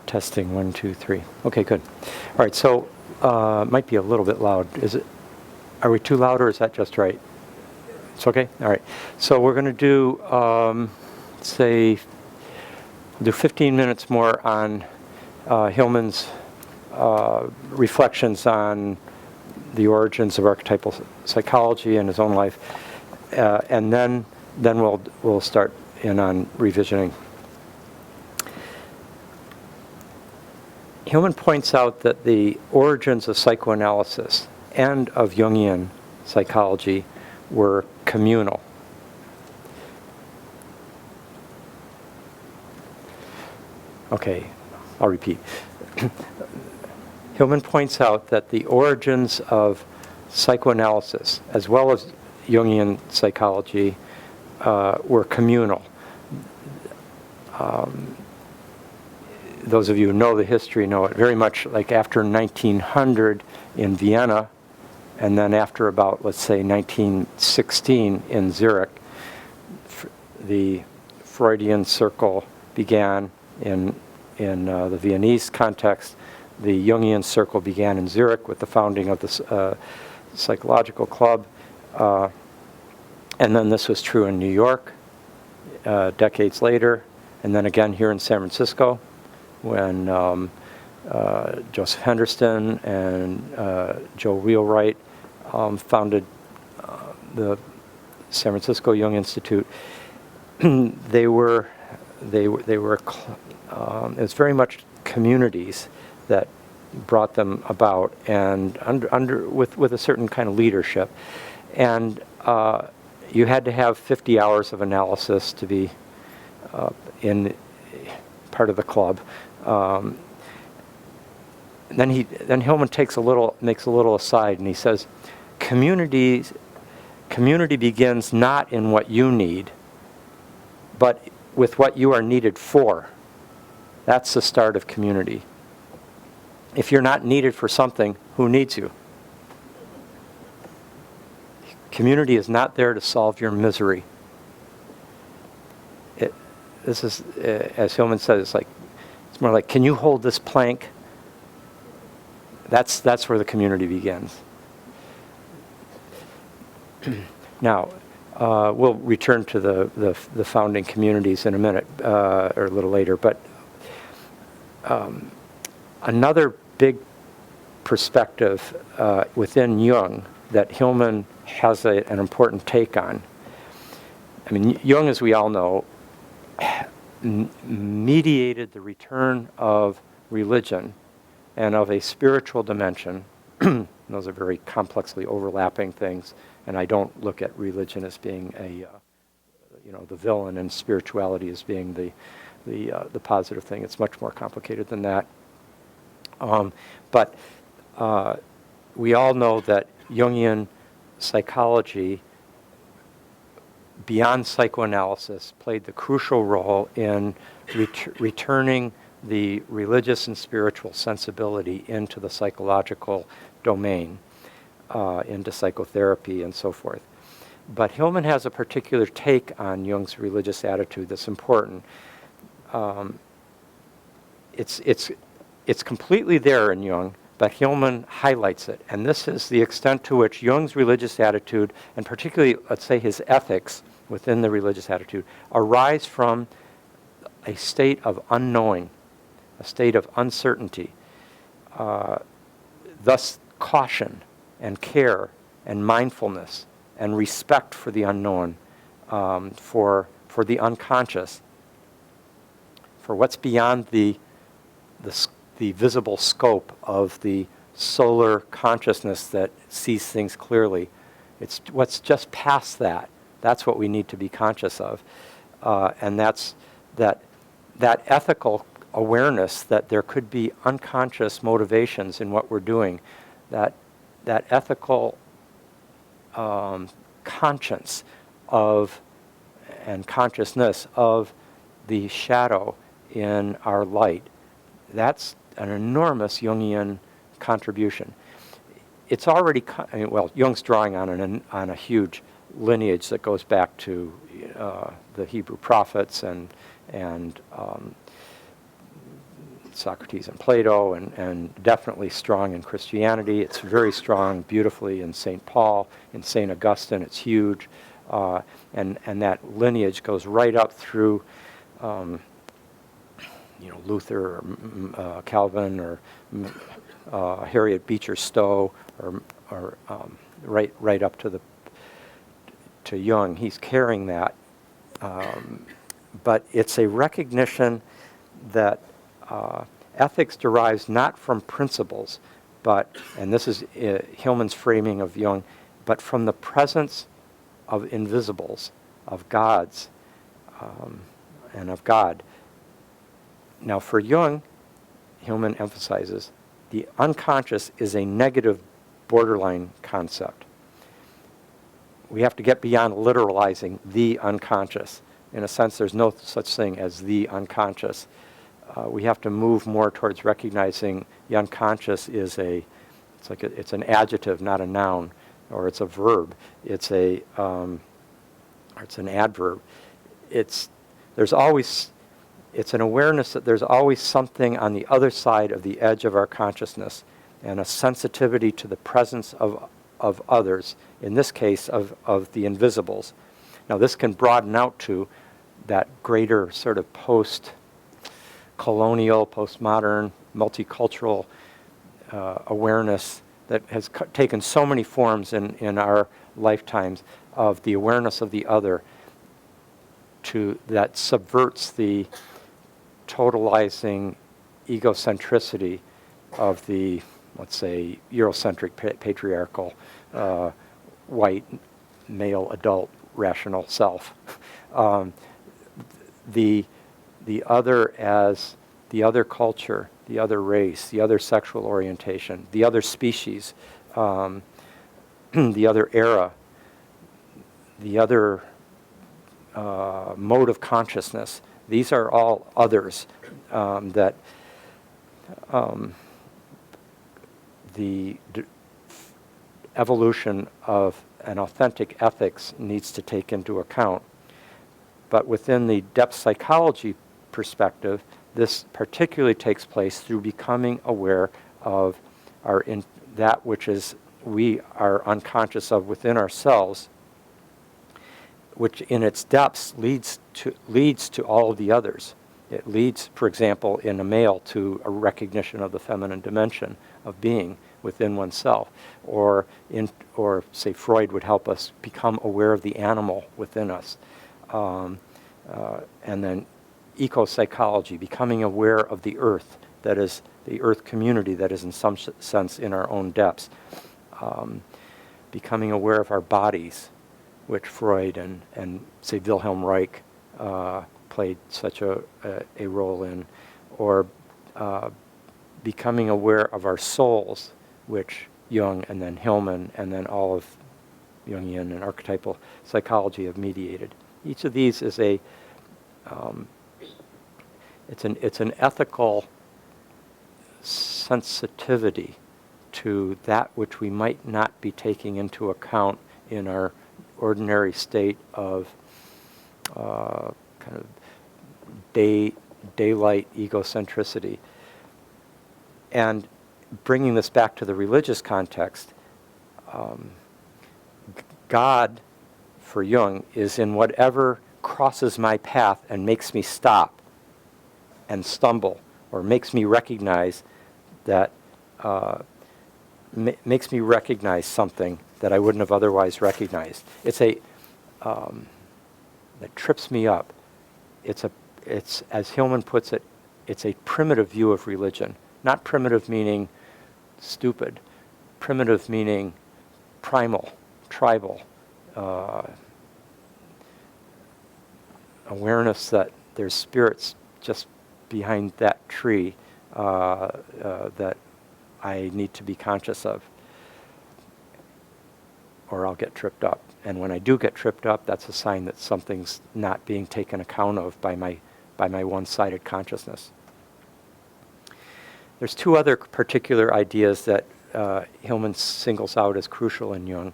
Testing 1, 2, 3. Okay, good. All right, so might be a little bit loud. Are we too loud, or is that just right? It's okay? All right. So we're going to do, do 15 minutes more on Hillman's reflections on the origins of archetypal psychology in his own life, and then we'll start in on revisioning. Hillman points out that the origins of psychoanalysis and of Jungian psychology were communal. Okay, I'll repeat. Hillman points out that the origins of psychoanalysis, as well as Jungian psychology, were communal. Those of you who know the history know it very much like after 1900 in Vienna, and then after about, let's say, 1916 in Zurich, the Freudian circle began in the Viennese context. The Jungian circle began in Zurich with the founding of the psychological club. And then this was true in New York decades later, and then again here in San Francisco when Joseph Henderson and Joe Wheelwright founded the San Francisco Jung Institute. It was very much communities that brought them about, and with a certain kind of leadership. And you had to have 50 hours of analysis to be in part of the club. Then Hillman makes a little aside, and he says, community begins not in what you need, but with what you are needed for. That's the start of community. If you're not needed for something, who needs you? Community is not there to solve your misery. This is, as Hillman says, it's more like, can you hold this plank? That's where the community begins. Now, we'll return to the founding communities in a minute, or a little later, but another big perspective within Jung that Hillman has an important take on. I mean, Jung, as we all know, mediated the return of religion and of a spiritual dimension. Those are very complexly overlapping things, and I don't look at religion as being the villain, and spirituality as being the positive thing. It's much more complicated than that. But we all know that Jungian psychology, beyond psychoanalysis, played the crucial role in returning the religious and spiritual sensibility into the psychological domain, into psychotherapy and so forth. But Hillman has a particular take on Jung's religious attitude that's important. It's completely there in Jung, but Hillman highlights it. And this is the extent to which Jung's religious attitude, and particularly, let's say, his ethics within the religious attitude, arise from a state of unknowing, a state of uncertainty. Thus, caution and care and mindfulness and respect for the unknown, for the unconscious, for what's beyond the visible scope of the solar consciousness that sees things clearly. It's what's just past that. That's what we need to be conscious of. And that's that ethical awareness that there could be unconscious motivations in what we're doing, that ethical conscience of and consciousness of the shadow in our light. That's an enormous Jungian contribution. It's already, Jung's drawing on a huge lineage that goes back to the Hebrew prophets and Socrates and Plato, and definitely strong in Christianity. It's very strong beautifully in St. Paul, in St. Augustine. It's huge. And that lineage goes right up through Luther or Calvin or Harriet Beecher Stowe or right up to Jung. He's carrying that. But it's a recognition that ethics derives not from principles, but, and this is Hillman's framing of Jung, but from the presence of invisibles, of gods, and of God. Now for Jung, Hillman emphasizes, the unconscious is a negative borderline concept. We have to get beyond literalizing the unconscious. In a sense, there's no such thing as the unconscious. We have to move more towards recognizing the unconscious is it's an adjective, not a noun, or it's a verb. It's an adverb. It's an awareness that there's always something on the other side of the edge of our consciousness, and a sensitivity to the presence of others, in this case of the invisibles. Now this can broaden out to that greater sort of post-colonial, postmodern, multicultural awareness that has taken so many forms in our lifetimes, of the awareness of the other, that subverts the totalizing egocentricity of the, let's say, Eurocentric, patriarchal, white, male, adult, rational self. The other as the other culture, the other race, the other sexual orientation, the other species, the other era, the other mode of consciousness. These are all others that the evolution of an authentic ethics needs to take into account. But within the depth psychology perspective, this particularly takes place through becoming aware of that which is we are unconscious of within ourselves, which in its depths leads to all of the others. It leads, for example, in a male to a recognition of the feminine dimension of being within oneself, or say Freud would help us become aware of the animal within us, and then eco-psychology, becoming aware of the earth, that is the earth community that is in some sense in our own depths, becoming aware of our bodies, which Freud and say Wilhelm Reich played such a role in, or becoming aware of our souls, which Jung and then Hillman and then all of Jungian and archetypal psychology have mediated. Each of these is it's an ethical sensitivity to that which we might not be taking into account in our ordinary state of kind of daylight egocentricity. And bringing this back to the religious context, God, for Jung, is in whatever crosses my path and makes me stop and stumble, or makes me recognize that, makes me recognize something that I wouldn't have otherwise recognized. It's that trips me up. It's as Hillman puts it, it's a primitive view of religion. Not primitive meaning stupid, primitive meaning primal, tribal, awareness that there's spirits just behind that tree that I need to be conscious of, or I'll get tripped up. And when I do get tripped up, that's a sign that something's not being taken account of by my one-sided consciousness. There's two other particular ideas that Hillman singles out as crucial in Jung.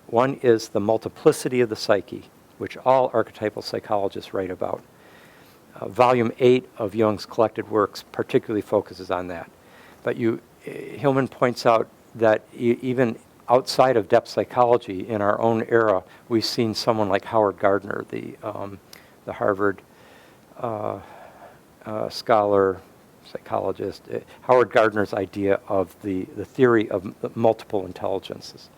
One is the multiplicity of the psyche, which all archetypal psychologists write about. Volume 8 of Jung's collected works particularly focuses on that. But Hillman points out that even outside of depth psychology, in our own era, we've seen someone like Howard Gardner, the Harvard scholar, psychologist. Howard Gardner's idea of the theory of multiple intelligences.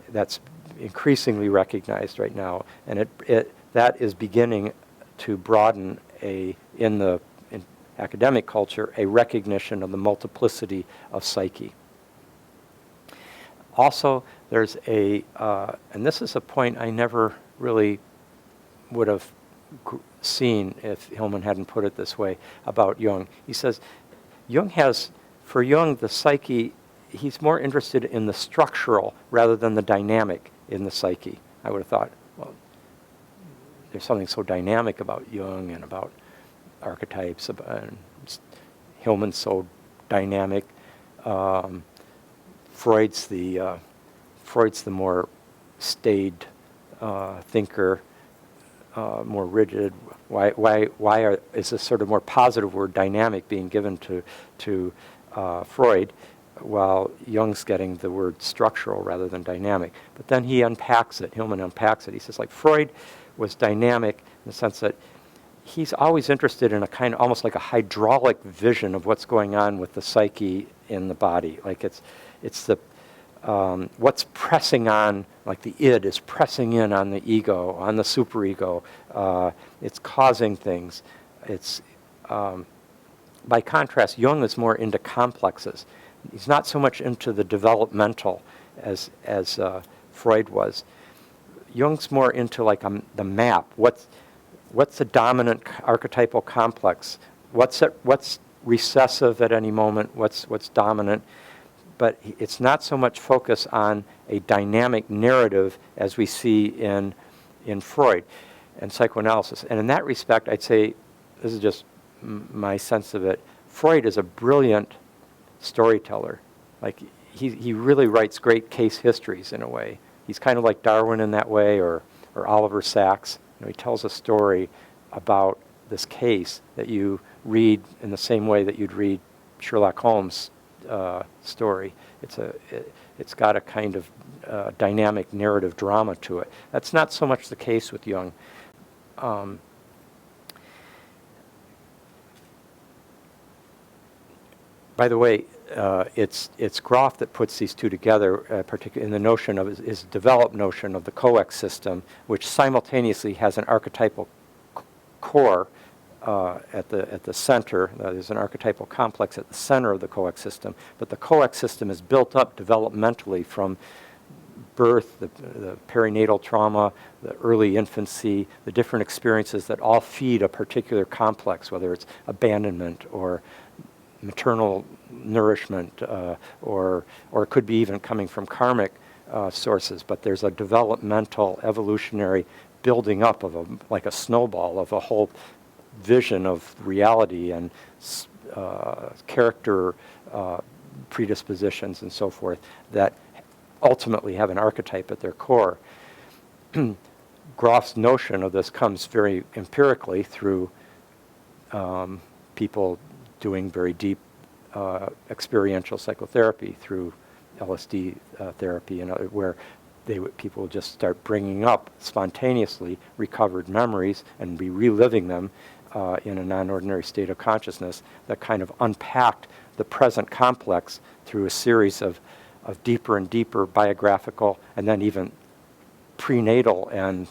That's increasingly recognized right now, and that is beginning to broaden in academic culture a recognition of the multiplicity of psyche. Also, there's and this is a point I never really would have seen if Hillman hadn't put it this way about Jung. He says, for Jung, the psyche, he's more interested in the structural rather than the dynamic in the psyche. I would have thought, well, there's something so dynamic about Jung and about archetypes, and Hillman's so dynamic. Freud's the more staid thinker, more rigid. Why is this sort of more positive word, dynamic, being given to Freud, while Jung's getting the word structural rather than dynamic? But then he unpacks it. Hillman unpacks it. He says, like, Freud was dynamic in the sense that he's always interested in a kind of almost like a hydraulic vision of what's going on with the psyche in the body. Like it's the what's pressing on, like the id is pressing in on the ego, on the superego. It's causing things. It's by contrast, Jung is more into complexes. He's not so much into the developmental as Freud was. Jung's more into like the map. What's the dominant archetypal complex? What's recessive at any moment? What's dominant? But it's not so much focus on a dynamic narrative as we see in Freud and psychoanalysis. And in that respect, I'd say, this is just my sense of it, Freud is a brilliant storyteller. Like he really writes great case histories in a way. He's kind of like Darwin in that way, or Oliver Sacks. He tells a story about this case that you read in the same way that you'd read Sherlock Holmes' story. It's got a kind of dynamic narrative drama to it. That's not so much the case with Jung. By the way, it's Groff that puts these two together, particularly in the notion of his developed notion of the coex system, which simultaneously has an archetypal core at the center. There's an archetypal complex at the center of the coex system, but the coex system is built up developmentally from birth, the perinatal trauma, the early infancy, the different experiences that all feed a particular complex, whether it's abandonment or maternal nourishment, or it could be even coming from karmic sources. But there's a developmental, evolutionary building up of like a snowball of a whole vision of reality and character predispositions and so forth that ultimately have an archetype at their core. Groff's notion of this comes very empirically through people doing very deep experiential psychotherapy, through LSD therapy, and where people just start bringing up spontaneously recovered memories and be reliving them in a non-ordinary state of consciousness that kind of unpacked the present complex through a series of deeper and deeper biographical and then even prenatal and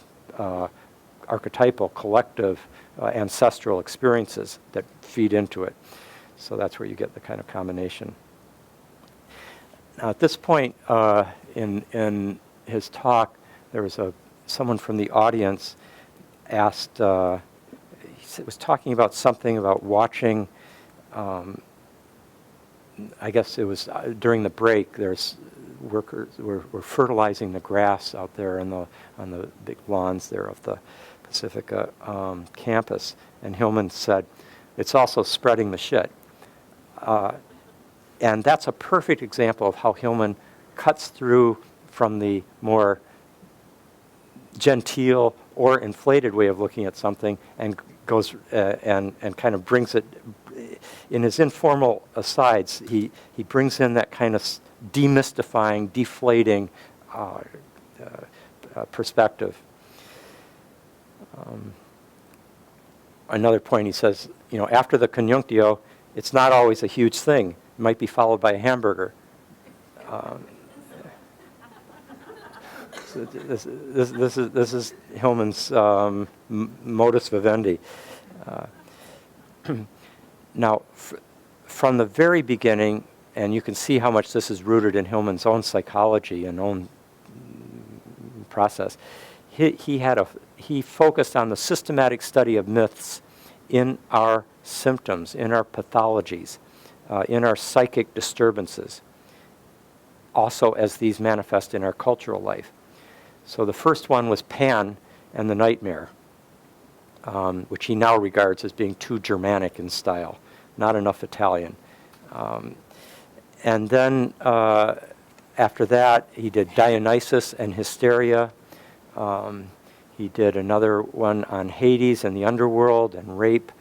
archetypal collective ancestral experiences that feed into it. So that's where you get the kind of combination. Now at this point in his talk, there was someone from the audience asked, he was talking about something about watching, I guess it was during the break, there's workers were fertilizing the grass out there on the big lawns there of the Pacifica campus. And Hillman said, it's also spreading the shit. And that's a perfect example of how Hillman cuts through from the more genteel or inflated way of looking at something and goes and kind of brings it, in his informal asides, he brings in that kind of demystifying, deflating perspective. Another point, he says, after the conjunctio, it's not always a huge thing. It might be followed by a hamburger. So this is Hillman's modus vivendi. Now, from the very beginning, and you can see how much this is rooted in Hillman's own psychology and own process, he focused on the systematic study of myths in our symptoms, in our pathologies, in our psychic disturbances, also as these manifest in our cultural life. So the first one was Pan and the Nightmare, which he now regards as being too Germanic in style, not enough Italian. And then after that, he did Dionysus and Hysteria. He did another one on Hades and the underworld and rape.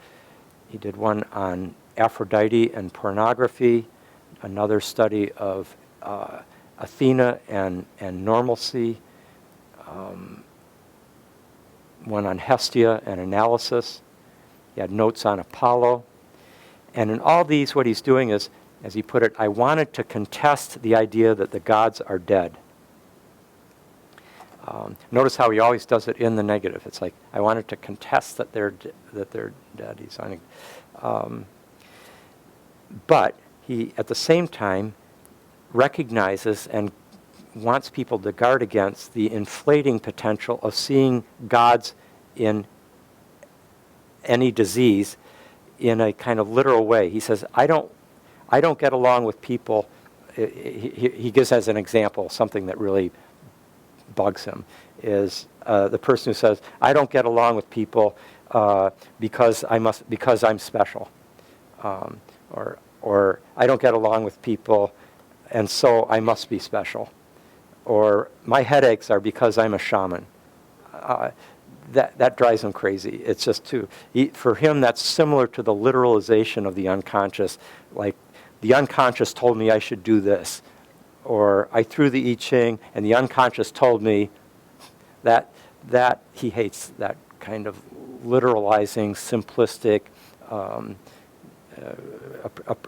He did one on Aphrodite and pornography, another study of Athena and normalcy, one on Hestia and analysis. He had notes on Apollo. And in all these, what he's doing is, as he put it, I wanted to contest the idea that the gods are dead. Notice how he always does it in the negative. It's like, I wanted to contest that they're dead. He's but he, at the same time, recognizes and wants people to guard against the inflating potential of seeing gods in any disease in a kind of literal way. He says, I don't get along with people. He gives as an example something that really bugs him, is the person who says, I don't get along with people because I'm special, or I don't get along with people and so I must be special, or my headaches are because I'm a shaman. That drives him crazy. It's just for him, that's similar to the literalization of the unconscious. Like, the unconscious told me I should do this, or I threw the I Ching and the unconscious told me that he hates that kind of literalizing, simplistic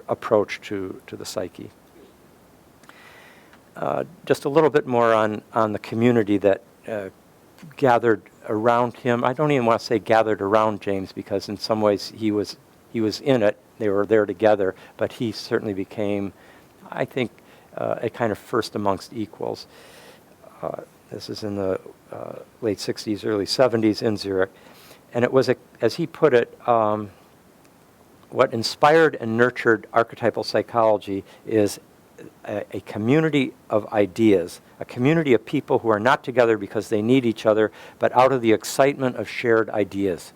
approach to the psyche. Just a little bit more on the community that gathered around him. I don't even want to say gathered around James, because in some ways he was in it. They were there together, but he certainly became, I think, a kind of first amongst equals. This is in the late 60s, early 70s in Zurich. And it was, as he put it, what inspired and nurtured archetypal psychology is a community of ideas, a community of people who are not together because they need each other, but out of the excitement of shared ideas.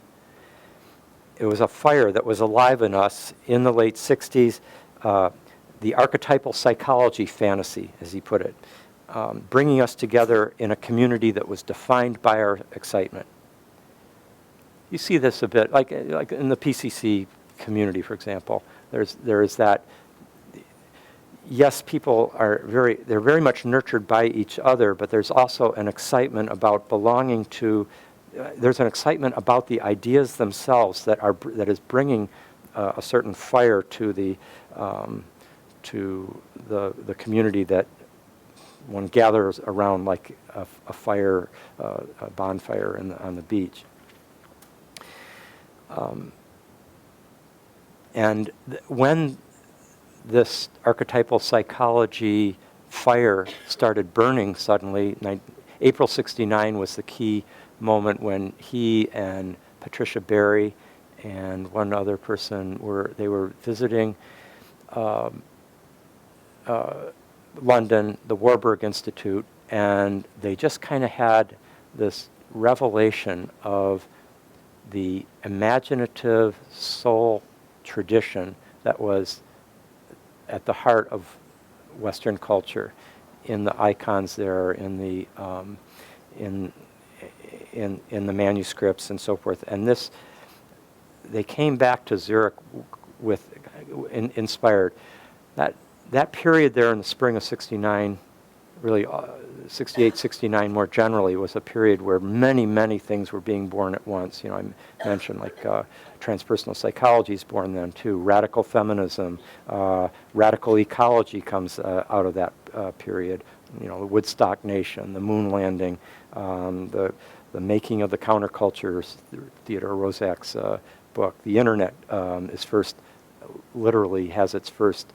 It was a fire that was alive in us in the late 60s, the archetypal psychology fantasy, as he put it, bringing us together in a community that was defined by our excitement. You see this a bit, like in the PCC community, for example. There is that. Yes, people they're very much nurtured by each other, but there's also an excitement about belonging to. There's an excitement about the ideas themselves that is bringing a certain fire to the community that one gathers around, like a fire, a bonfire on the beach. And when this archetypal psychology fire started burning suddenly, April '69 was the key moment when he and Patricia Berry and one other person were visiting London, the Warburg Institute, and they just kind of had this revelation of the imaginative soul tradition that was at the heart of Western culture, in the icons there, in the manuscripts and so forth. And they came back to Zurich with inspired. That period there in the spring of '69, really 68, '69 more generally, was a period where many things were being born at once. You know, I mentioned like transpersonal psychology is born then too. Radical feminism, radical ecology comes out of that period. You know, the Woodstock Nation, the moon landing, the making of the countercultures, Theodore Roszak's book. The internet is first, literally has its first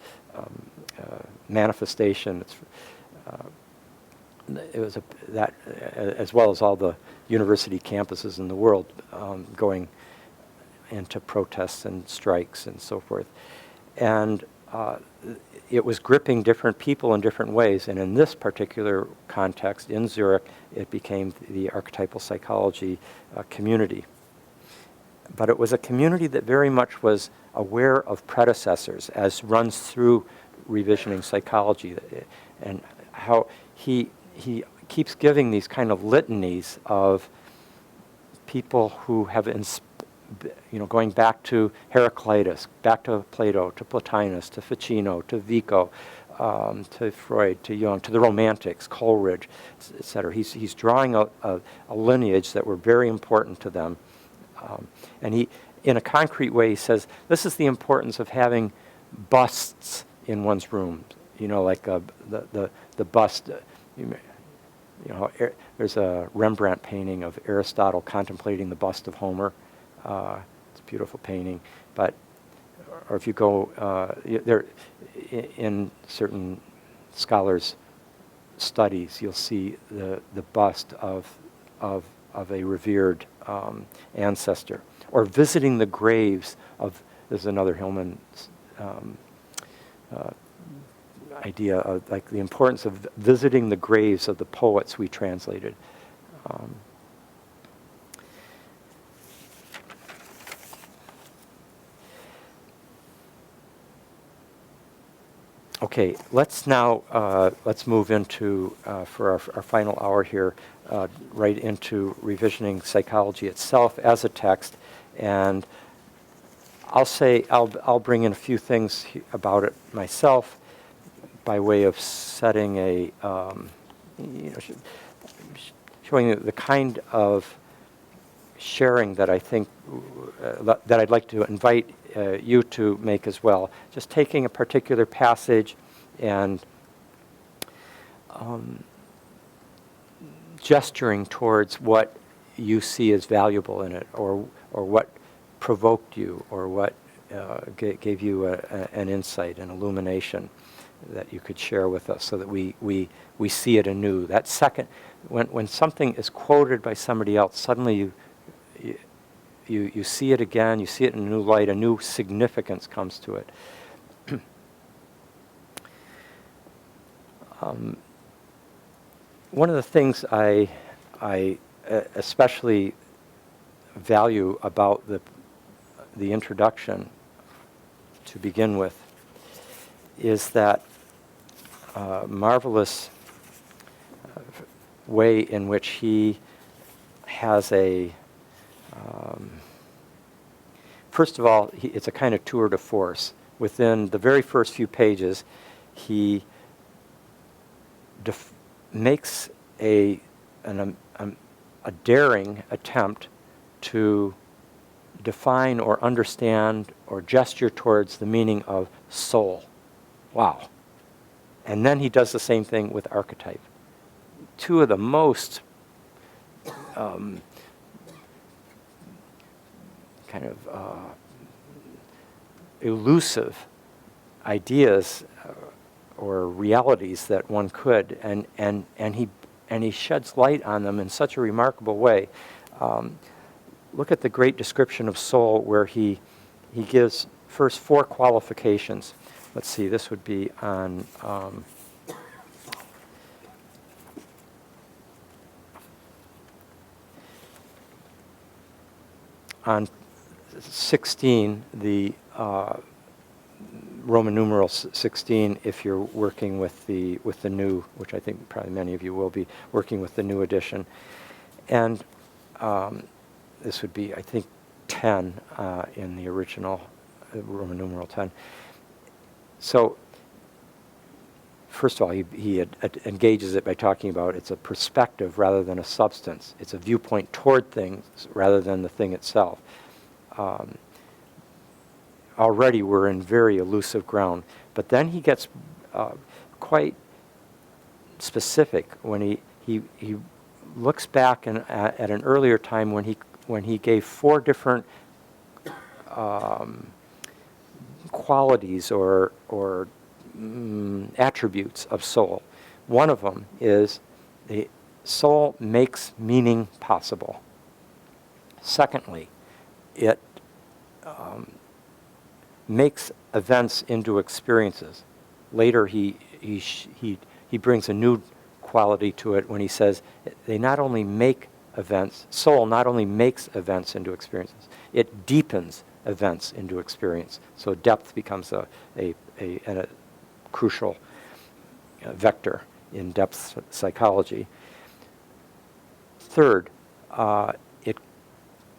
manifestation. It was that, as well as all the university campuses in the world going into protests and strikes and so forth. And it was gripping different people in different ways. And in this particular context, in Zurich, it became the archetypal psychology community. But it was a community that very much was aware of predecessors, as runs through revisioning psychology, and how he keeps giving these kind of litanies of people who have, going back to Heraclitus, back to Plato, to Plotinus, to Ficino, to Vico, to Freud, to Jung, to the Romantics, Coleridge, etc. He's drawing a lineage that were very important to them. And he, in a concrete way, he says, this is the importance of having busts in one's room. You know, like the bust, there's a Rembrandt painting of Aristotle contemplating the bust of Homer. It's a beautiful painting. But, or if you go, there, in certain scholars' studies, you'll see the bust of a revered ancestor, or visiting the graves of. There's another Hillman idea of like the importance of visiting the graves of the poets we translated. Okay, let's move into for our final hour here, right into revisioning psychology itself as a text, and I'll bring in a few things about it myself, by way of setting a showing the kind of sharing that I think that I'd like to invite you to make as well. Just taking a particular passage and gesturing towards what you see as valuable in it, or what provoked you, or what gave you an insight, an illumination that you could share with us, so that we see it anew. That second, when something is quoted by somebody else, suddenly you see it again, you see it in a new light, a new significance comes to it. One of the things I especially value about the introduction to begin with is that marvelous way in which he has first of all, it's a kind of tour de force. Within the very first few pages, he makes a daring attempt to define or understand or gesture towards the meaning of soul. Wow. And then he does the same thing with archetype. Two of the most kind of elusive ideas or realities that one could, and he sheds light on them in such a remarkable way. Look at the great description of soul, where he gives first 4 qualifications. Let's see, this would be on 16, the Roman numeral 16, if you're working with the new, which I think probably many of you will be working with the new edition. And this would be, I think, 10 in the original Roman numeral 10. So, first of all, he engages it by talking about it's a perspective rather than a substance. It's a viewpoint toward things rather than the thing itself. Already we're in very elusive ground. But then he gets quite specific when he looks back at an earlier time when he gave 4 different qualities or attributes of soul. One of them is the soul makes meaning possible. Secondly, it makes events into experiences. Later, he brings a new quality to it when he says they not only make events, soul not only makes events into experiences, it deepens events into experience. So depth becomes a crucial vector in depth psychology. Third,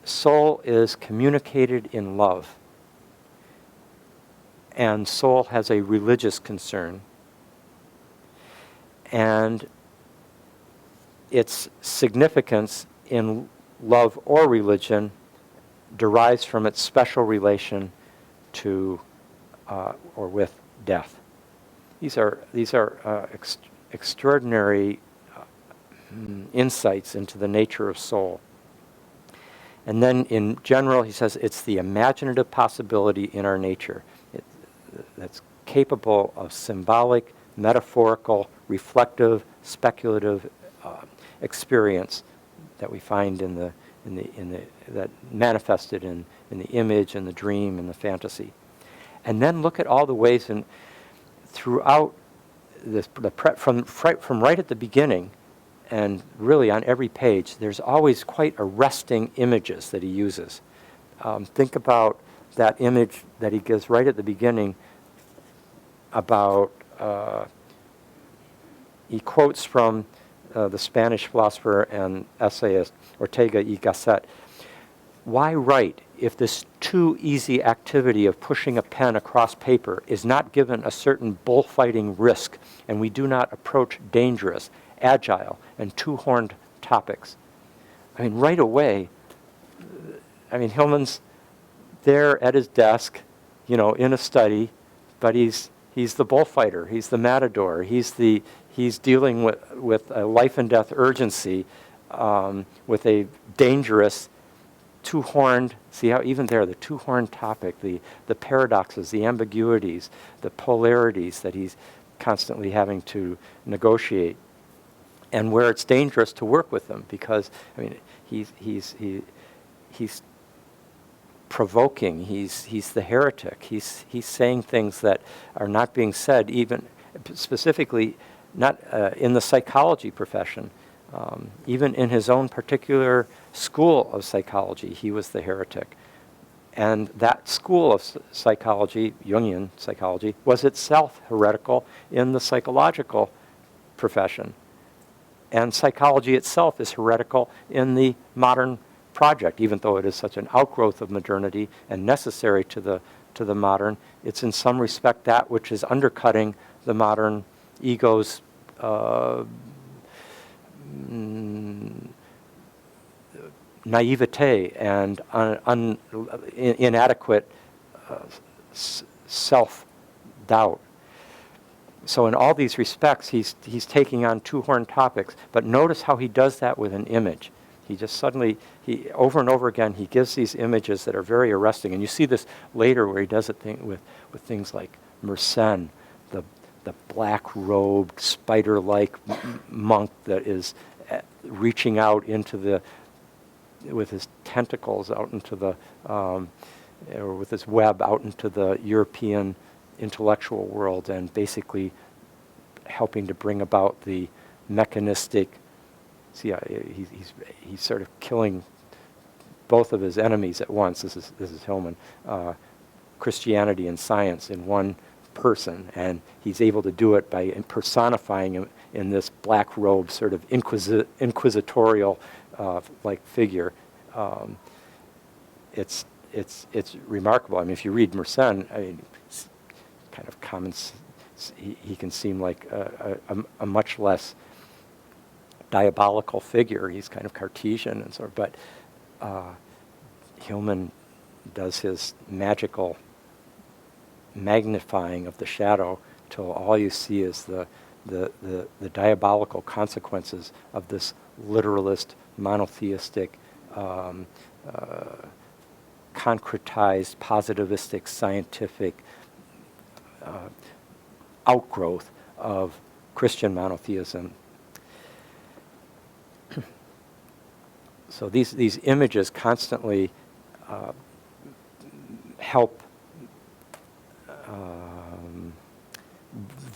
soul is communicated in love, and soul has a religious concern, and its significance in love or religion derives from its special relation to or with death. These are extraordinary insights into the nature of soul. And then in general, he says it's the imaginative possibility in our nature that's capable of symbolic, metaphorical, reflective, speculative experience that we find that manifested in the image and the dream and the fantasy. And then look at all the ways throughout this, from right at the beginning, and really on every page, there's always quite arresting images that he uses. Think about that image that he gives right at the beginning about, he quotes from the Spanish philosopher and essayist Ortega y Gasset. Why write if this too easy activity of pushing a pen across paper is not given a certain bullfighting risk, and we do not approach dangerous, agile, and two-horned topics? I mean, right away, Hillman's there at his desk, in a study, but he's the bullfighter, he's the matador, he's dealing with a life and death urgency, with a dangerous two-horned, see how even there, the two-horned topic, the paradoxes, the ambiguities, the polarities that he's constantly having to negotiate, and where it's dangerous to work with them because, he's provoking, he's the heretic, he's saying things that are not being said, even specifically not in the psychology profession. Even in his own particular school of psychology, he was the heretic. And that school of psychology, Jungian psychology, was itself heretical in the psychological profession. And psychology itself is heretical in the modern project, even though it is such an outgrowth of modernity and necessary to the modern. It's in some respect that which is undercutting the modern ego's naivete and inadequate self-doubt. So in all these respects, he's taking on two-horned topics, but notice how he does that with an image. He just suddenly, over and over again, he gives these images that are very arresting. And you see this later where he does it with things like Mersenne, the black-robed, spider-like monk that is reaching out with his tentacles out into the, or with his web out into the European intellectual world, and basically helping to bring about the mechanistic. See, he's sort of killing both of his enemies at once. This is Hillman, Christianity and science in one person, and he's able to do it by personifying him in this black robe, sort of inquisitorial like figure. it's remarkable. I mean, if you read Mersenne, I mean, it's kind of common. He can seem like a much less diabolical figure. He's kind of Cartesian and sort of, but Hillman does his magical magnifying of the shadow till all you see is the diabolical consequences of this literalist, monotheistic, concretized, positivistic, scientific outgrowth of Christian monotheism. So these images constantly help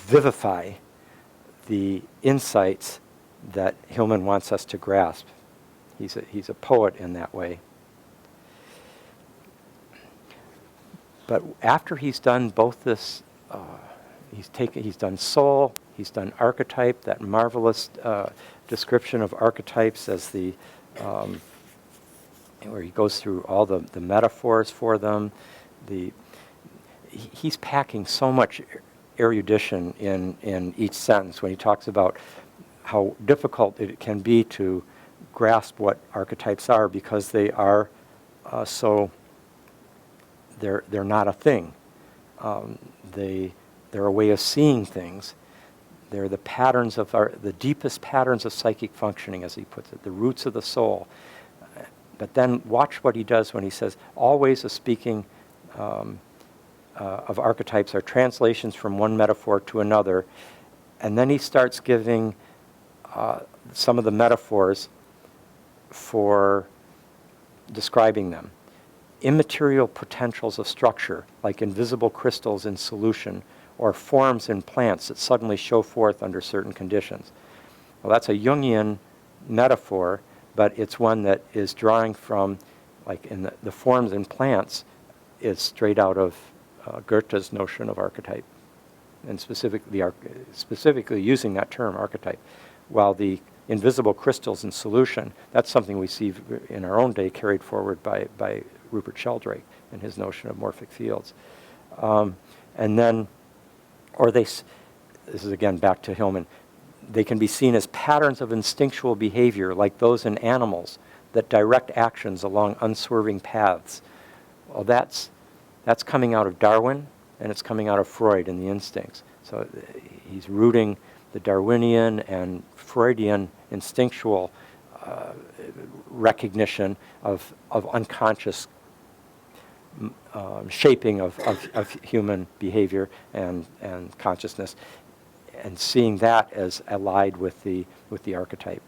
vivify the insights that Hillman wants us to grasp. He's a poet in that way. But after he's done both this, he's done soul, he's done archetype, that marvelous description of archetypes as the where he goes through all the metaphors for them. He's packing so much erudition in each sentence when he talks about how difficult it can be to grasp what archetypes are because they are they're not a thing. They're a way of seeing things. They're the patterns of the deepest patterns of psychic functioning, as he puts it, the roots of the soul. But then watch what he does when he says, all ways of speaking of archetypes are translations from one metaphor to another. And then he starts giving some of the metaphors for describing them. Immaterial potentials of structure, like invisible crystals in solution, or forms in plants that suddenly show forth under certain conditions. Well, that's a Jungian metaphor, but it's one that is drawing from, like in the forms in plants, is straight out of Goethe's notion of archetype, and specifically using that term, archetype. While the invisible crystals in solution, that's something we see in our own day carried forward by Rupert Sheldrake and his notion of morphic fields. And then, this is again back to Hillman, they can be seen as patterns of instinctual behavior like those in animals that direct actions along unswerving paths. Well, that's coming out of Darwin, and it's coming out of Freud and the instincts. So he's rooting the Darwinian and Freudian instinctual recognition of unconscious shaping of human behavior and consciousness, and seeing that as allied with the archetype.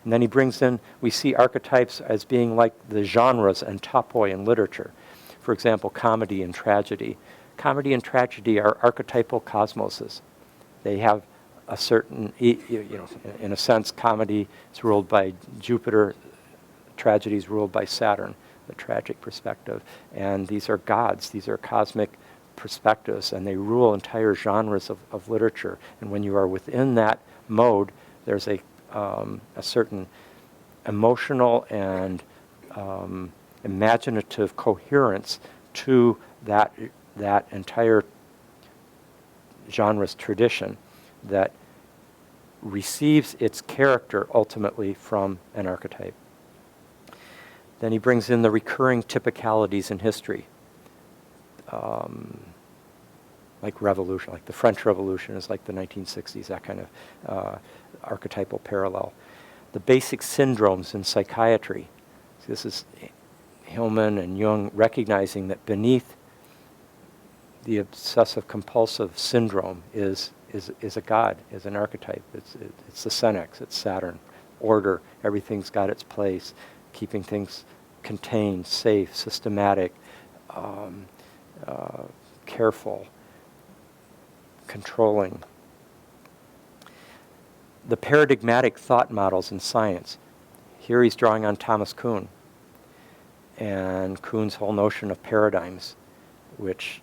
And then he brings in, we see archetypes as being like the genres and topoi in literature. For example, comedy and tragedy. Comedy and tragedy are archetypal cosmoses. They have a certain, in a sense, comedy is ruled by Jupiter, tragedy is ruled by Saturn, the tragic perspective. And these are gods, these are cosmic perspectives, and they rule entire genres of literature. And when you are within that mode, there's a certain emotional and imaginative coherence to that entire genre's tradition that receives its character ultimately from an archetype. Then he brings in the recurring typicalities in history, like revolution, like the French Revolution is like the 1960s, that kind of archetypal parallel. The basic syndromes in psychiatry. So this is Hillman and Jung recognizing that beneath the obsessive-compulsive syndrome is a god, is an archetype. It's the Senex, it's Saturn. Order, everything's got its place. Keeping things contained, safe, systematic, careful, controlling. The paradigmatic thought models in science. Here he's drawing on Thomas Kuhn and Kuhn's whole notion of paradigms, which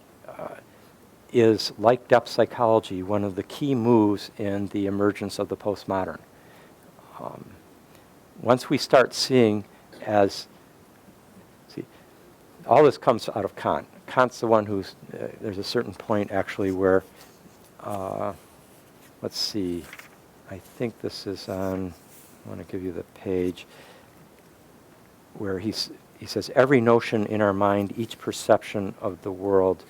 is, like depth psychology, one of the key moves in the emergence of the postmodern. Once we start seeing all this comes out of Kant. Kant's the one who's, there's a certain point actually where, let's see, I think this is on, I want to give you the page, where he says, every notion in our mind, each perception of the world,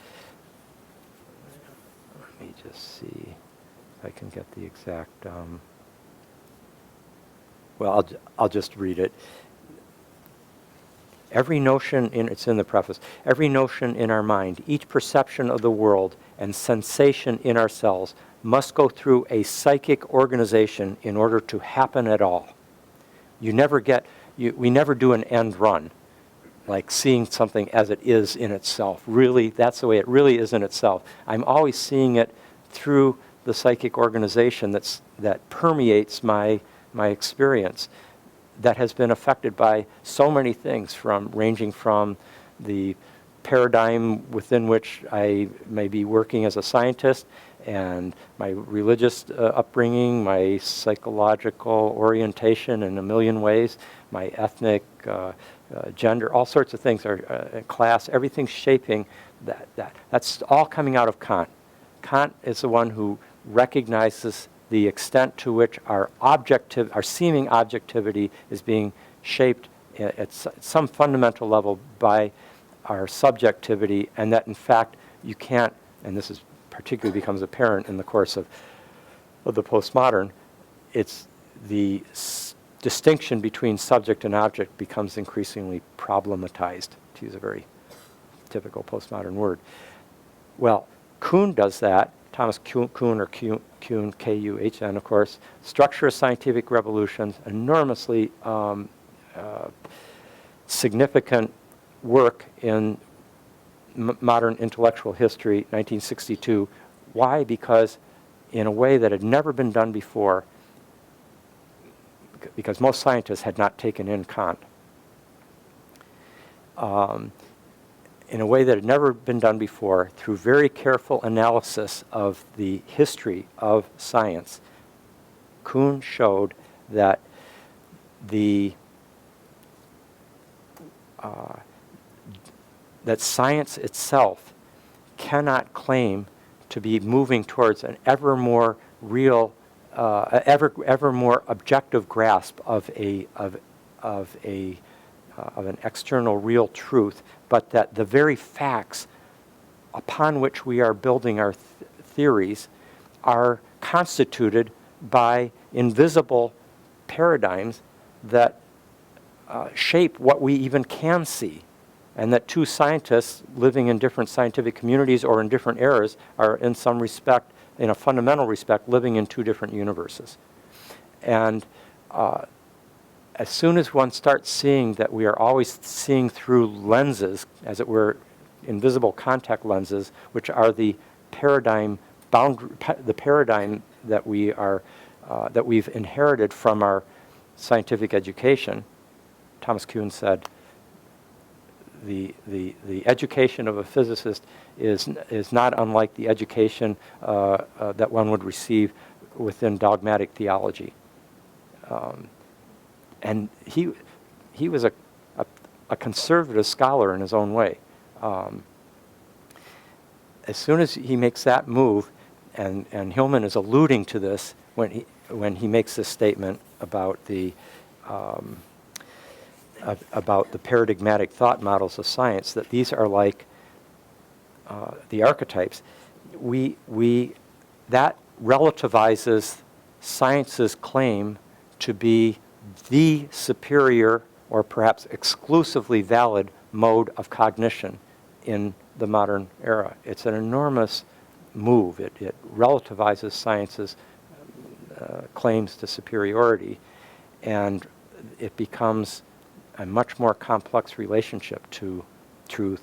let me just see if I can get the exact, well, I'll just read it. Every notion it's in the preface, every notion in our mind, each perception of the world and sensation in ourselves must go through a psychic organization in order to happen at all. We never do an end run, like seeing something as it is in itself. Really, that's the way it really is in itself. I'm always seeing it through the psychic organization that permeates my experience, that has been affected by so many things, ranging from the paradigm within which I may be working as a scientist, and my religious upbringing, my psychological orientation in a million ways, my ethnic, gender, all sorts of things, class, everything's shaping that. That's all coming out of Kant. Kant is the one who recognizes the extent to which our seeming objectivity is being shaped at some fundamental level by our subjectivity, and that in fact you can't, and this is particularly becomes apparent in the course of the postmodern, it's the distinction between subject and object becomes increasingly problematized, to use a very typical postmodern word. Well, Kuhn does that. Thomas Kuhn, or Kuhn, K-U-H-N, of course. Structure of Scientific Revolutions, enormously significant work in modern intellectual history, 1962. Why? Because in a way that had never been done before, because most scientists had not taken in Kant. In a way that had never been done before, through very careful analysis of the history of science, Kuhn showed that that science itself cannot claim to be moving towards an ever more real, ever more objective grasp of an external real truth, but that the very facts upon which we are building our theories are constituted by invisible paradigms that shape what we even can see, and that two scientists living in different scientific communities or in different eras are in some respect, in a fundamental respect, living in two different universes. And as soon as one starts seeing that we are always seeing through lenses, as it were, invisible contact lenses, which are the paradigm that we've inherited from our scientific education, Thomas Kuhn said, the education of a physicist is not unlike the education that one would receive within dogmatic theology. And he was a conservative scholar in his own way. As soon as he makes that move, and Hillman is alluding to this when he makes this statement about the paradigmatic thought models of science, that these are like the archetypes. That relativizes science's claim to be the superior, or perhaps exclusively valid, mode of cognition in the modern era. It's an enormous move. It relativizes science's claims to superiority, and it becomes a much more complex relationship to truth,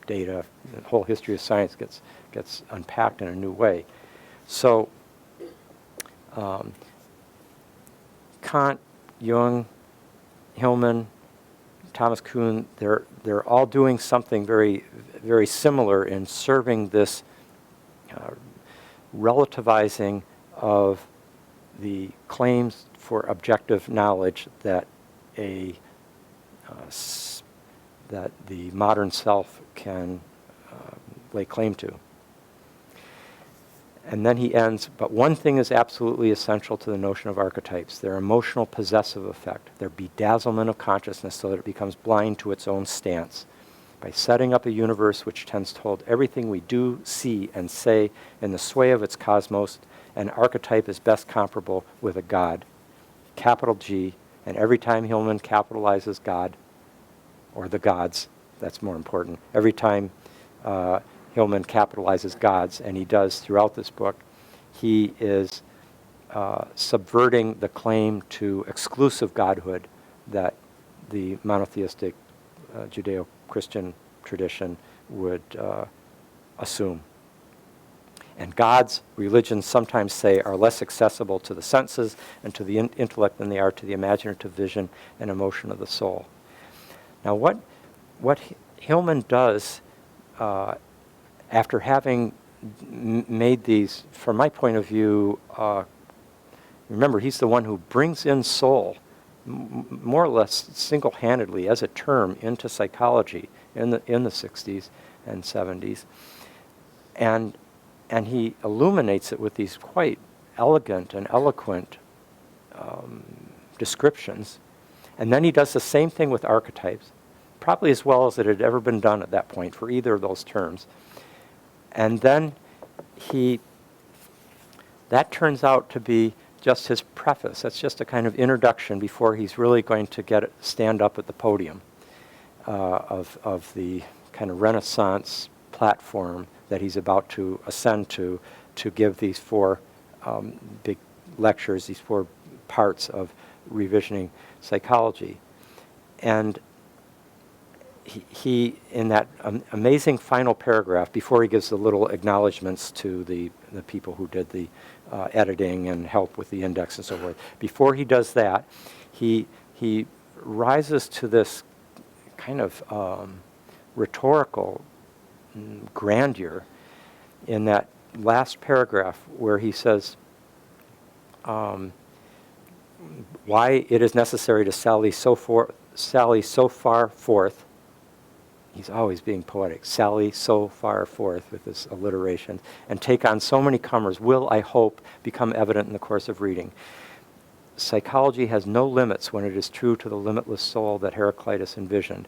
data. The whole history of science gets unpacked in a new way. So Kant, Jung, Hillman, Thomas Kuhn, they're all doing something very, very similar in serving this relativizing of the claims for objective knowledge that that the modern self can lay claim to. And then he ends, but one thing is absolutely essential to the notion of archetypes: their emotional possessive effect, their bedazzlement of consciousness so that it becomes blind to its own stance. By setting up a universe which tends to hold everything we do, see, and say in the sway of its cosmos, an archetype is best comparable with a god, capital G, and every time Hillman capitalizes God, or the gods, that's more important, every time Hillman capitalizes gods, and he does throughout this book, he is subverting the claim to exclusive godhood that the monotheistic Judeo-Christian tradition would assume. And gods, religions sometimes say, are less accessible to the senses and to the intellect than they are to the imaginative vision and emotion of the soul. Now what Hillman does after having made these, from my point of view, remember, he's the one who brings in soul more or less single-handedly as a term into psychology in the 60s and 70s, and he illuminates it with these quite elegant and eloquent descriptions. And then he does the same thing with archetypes, probably as well as it had ever been done at that point for either of those terms. And then that turns out to be just his preface. That's just a kind of introduction before he's really going to stand up at the podium of the kind of Renaissance platform that he's about to ascend to give these four big lectures, these four parts of revisioning psychology. And he in that amazing final paragraph, before he gives the little acknowledgments to the people who did the editing and help with the index and so forth, before he does that, he rises to this kind of rhetorical grandeur in that last paragraph where he says why it is necessary to sally so far forth. He's always being poetic. Sally so far forth with this alliteration, and take on so many comers will, I hope, become evident in the course of reading. Psychology has no limits when it is true to the limitless soul that Heraclitus envisioned.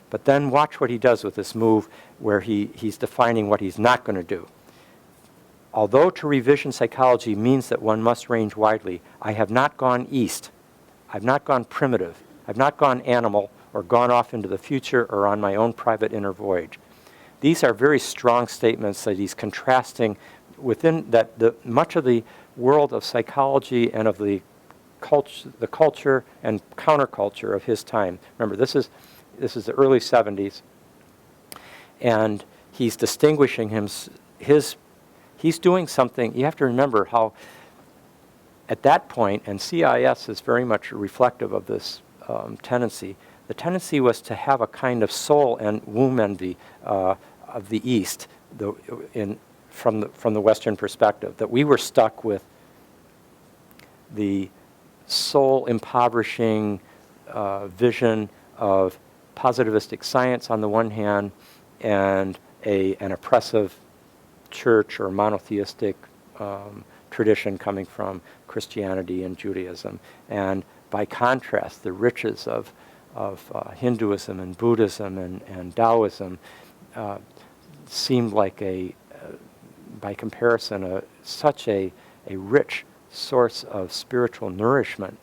But then watch what he does with this move where he's defining what he's not going to do. Although to revision psychology means that one must range widely, I have not gone east. I've not gone primitive. I've not gone animal or gone off into the future or on my own private inner voyage. These are very strong statements that he's contrasting within that much of the world of psychology and of the culture and counterculture of his time. Remember, this is the early 70s, and he's distinguishing he's doing something. You have to remember how at that point, and CIS is very much reflective of this tendency, the tendency was to have a kind of soul and womb envy of the East from the Western perspective, that we were stuck with the soul impoverishing vision of positivistic science on the one hand and an oppressive church or monotheistic tradition coming from Christianity and Judaism. And by contrast, the riches of Hinduism and Buddhism and Taoism seemed like by comparison, such a rich source of spiritual nourishment,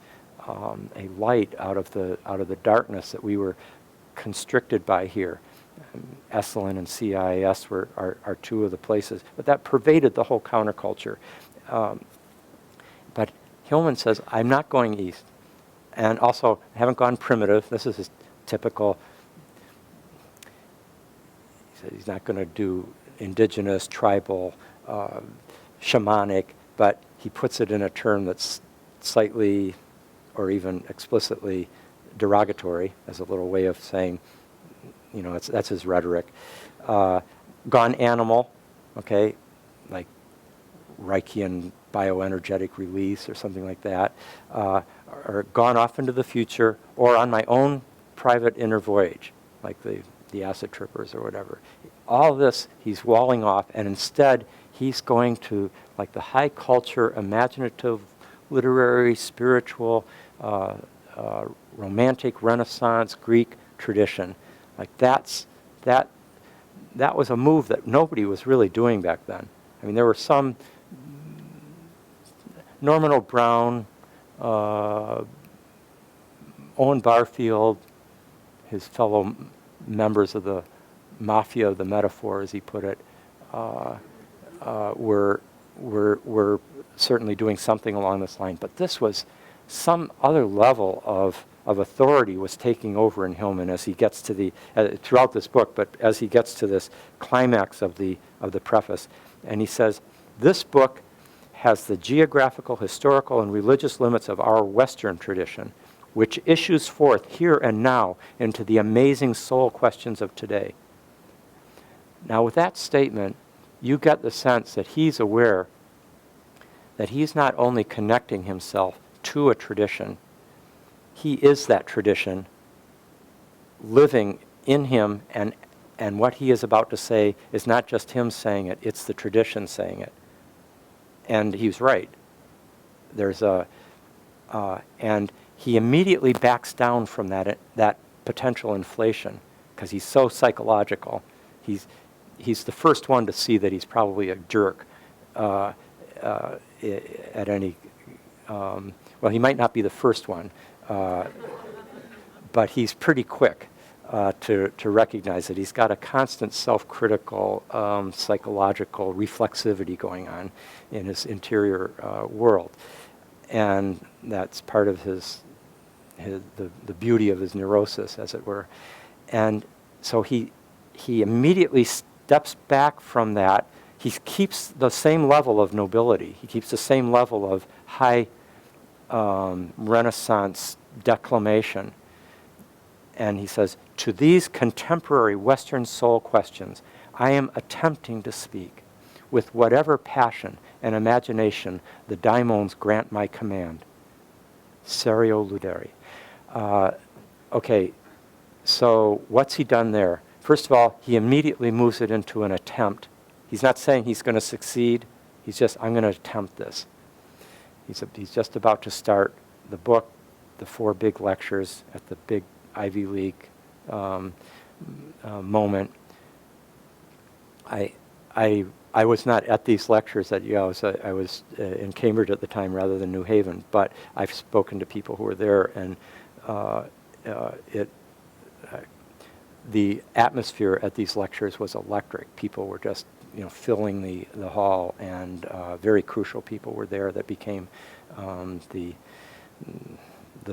a light out of the darkness that we were constricted by here. Esalen and CIS are two of the places, but that pervaded the whole counterculture. But Hillman says, I'm not going east. And also, I haven't gone primitive. This is his typical, he said he's not going to do indigenous, tribal, shamanic, but he puts it in a term that's slightly or even explicitly derogatory as a little way of saying, that's his rhetoric. Gone animal, okay, like Reichian bioenergetic release or something like that, or gone off into the future, or on my own private inner voyage. like the acid trippers or whatever. All this he's walling off, and instead he's going to like the high culture, imaginative, literary, spiritual, romantic, Renaissance, Greek tradition. Like that was a move that nobody was really doing back then. I mean, there were some Norman O'Brown, Owen Barfield, his fellow members of the mafia of the metaphor, as he put it, were certainly doing something along this line. But this was some other level of authority was taking over in Hillman as he gets to the throughout this book. But as he gets to this climax of the preface, and he says, "This book has the geographical, historical, and religious limits of our Western tradition, which issues forth here and now into the amazing soul questions of today." Now, with that statement, you get the sense that he's aware that he's not only connecting himself to a tradition, he is that tradition living in him, and what he is about to say is not just him saying it, it's the tradition saying it. And he's right. And he immediately backs down from that potential inflation because he's so psychological. He's the first one to see that he's probably a jerk at any. Well, he might not be the first one, but he's pretty quick to recognize that he's got a constant self-critical, psychological reflexivity going on in his interior world, and that's part of the beauty of his neurosis, as it were. And so he immediately steps back from that. He keeps the same level of nobility. He keeps the same level of high Renaissance declamation. And he says, "To these contemporary Western soul questions, I am attempting to speak with whatever passion and imagination the daimons grant my command." Serio ludere. Okay, so what's he done there? First of all, he immediately moves it into an attempt. He's not saying he's going to succeed. He's just, I'm going to attempt this. He's just about to start the book, the 4 big lectures at the big Ivy League moment. I was not at these lectures I was in Cambridge at the time rather than New Haven, but I've spoken to people who were there, and the atmosphere at these lectures was electric. People were just filling the hall, and very crucial people were there that became the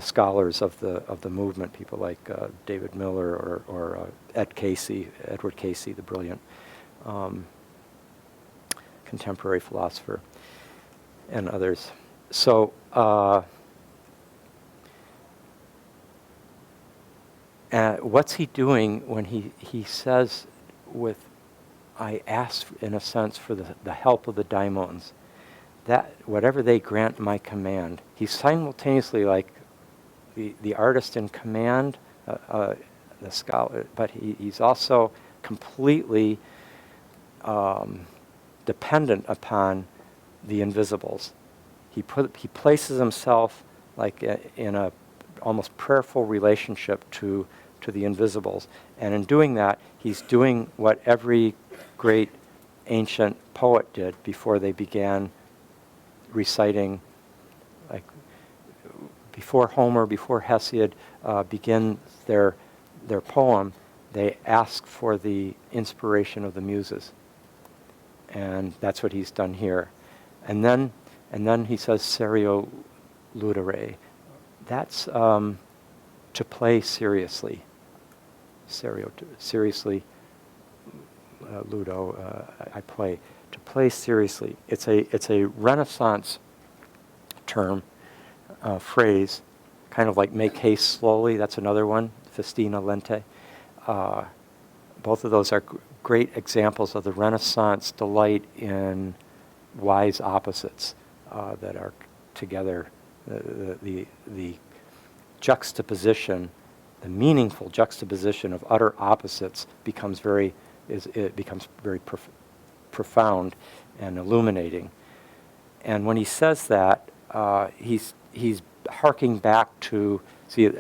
scholars of the movement. People like David Miller or Edward Casey, the brilliant contemporary philosopher, and others. So what's he doing when he says, I ask, in a sense, for the help of the daimons, that whatever they grant my command. He's simultaneously like the artist in command, the scholar, but he's also completely dependent upon the invisibles. He places himself like in a almost prayerful relationship to the invisibles, and in doing that, he's doing what every great ancient poet did before they began reciting, like before Homer, before Hesiod begin their poem, they ask for the inspiration of the muses. And that's what he's done here. And then he says, serio ludere. That's to play seriously. Serio, seriously, ludo, I play. To play seriously. It's a Renaissance term, phrase, kind of like make haste slowly. That's another one, festina lente. Both of those are great examples of the Renaissance delight in wise opposites that are together. The juxtaposition meaningful juxtaposition of utter opposites becomes very profound and illuminating. And when he says that, he's harking back to, see,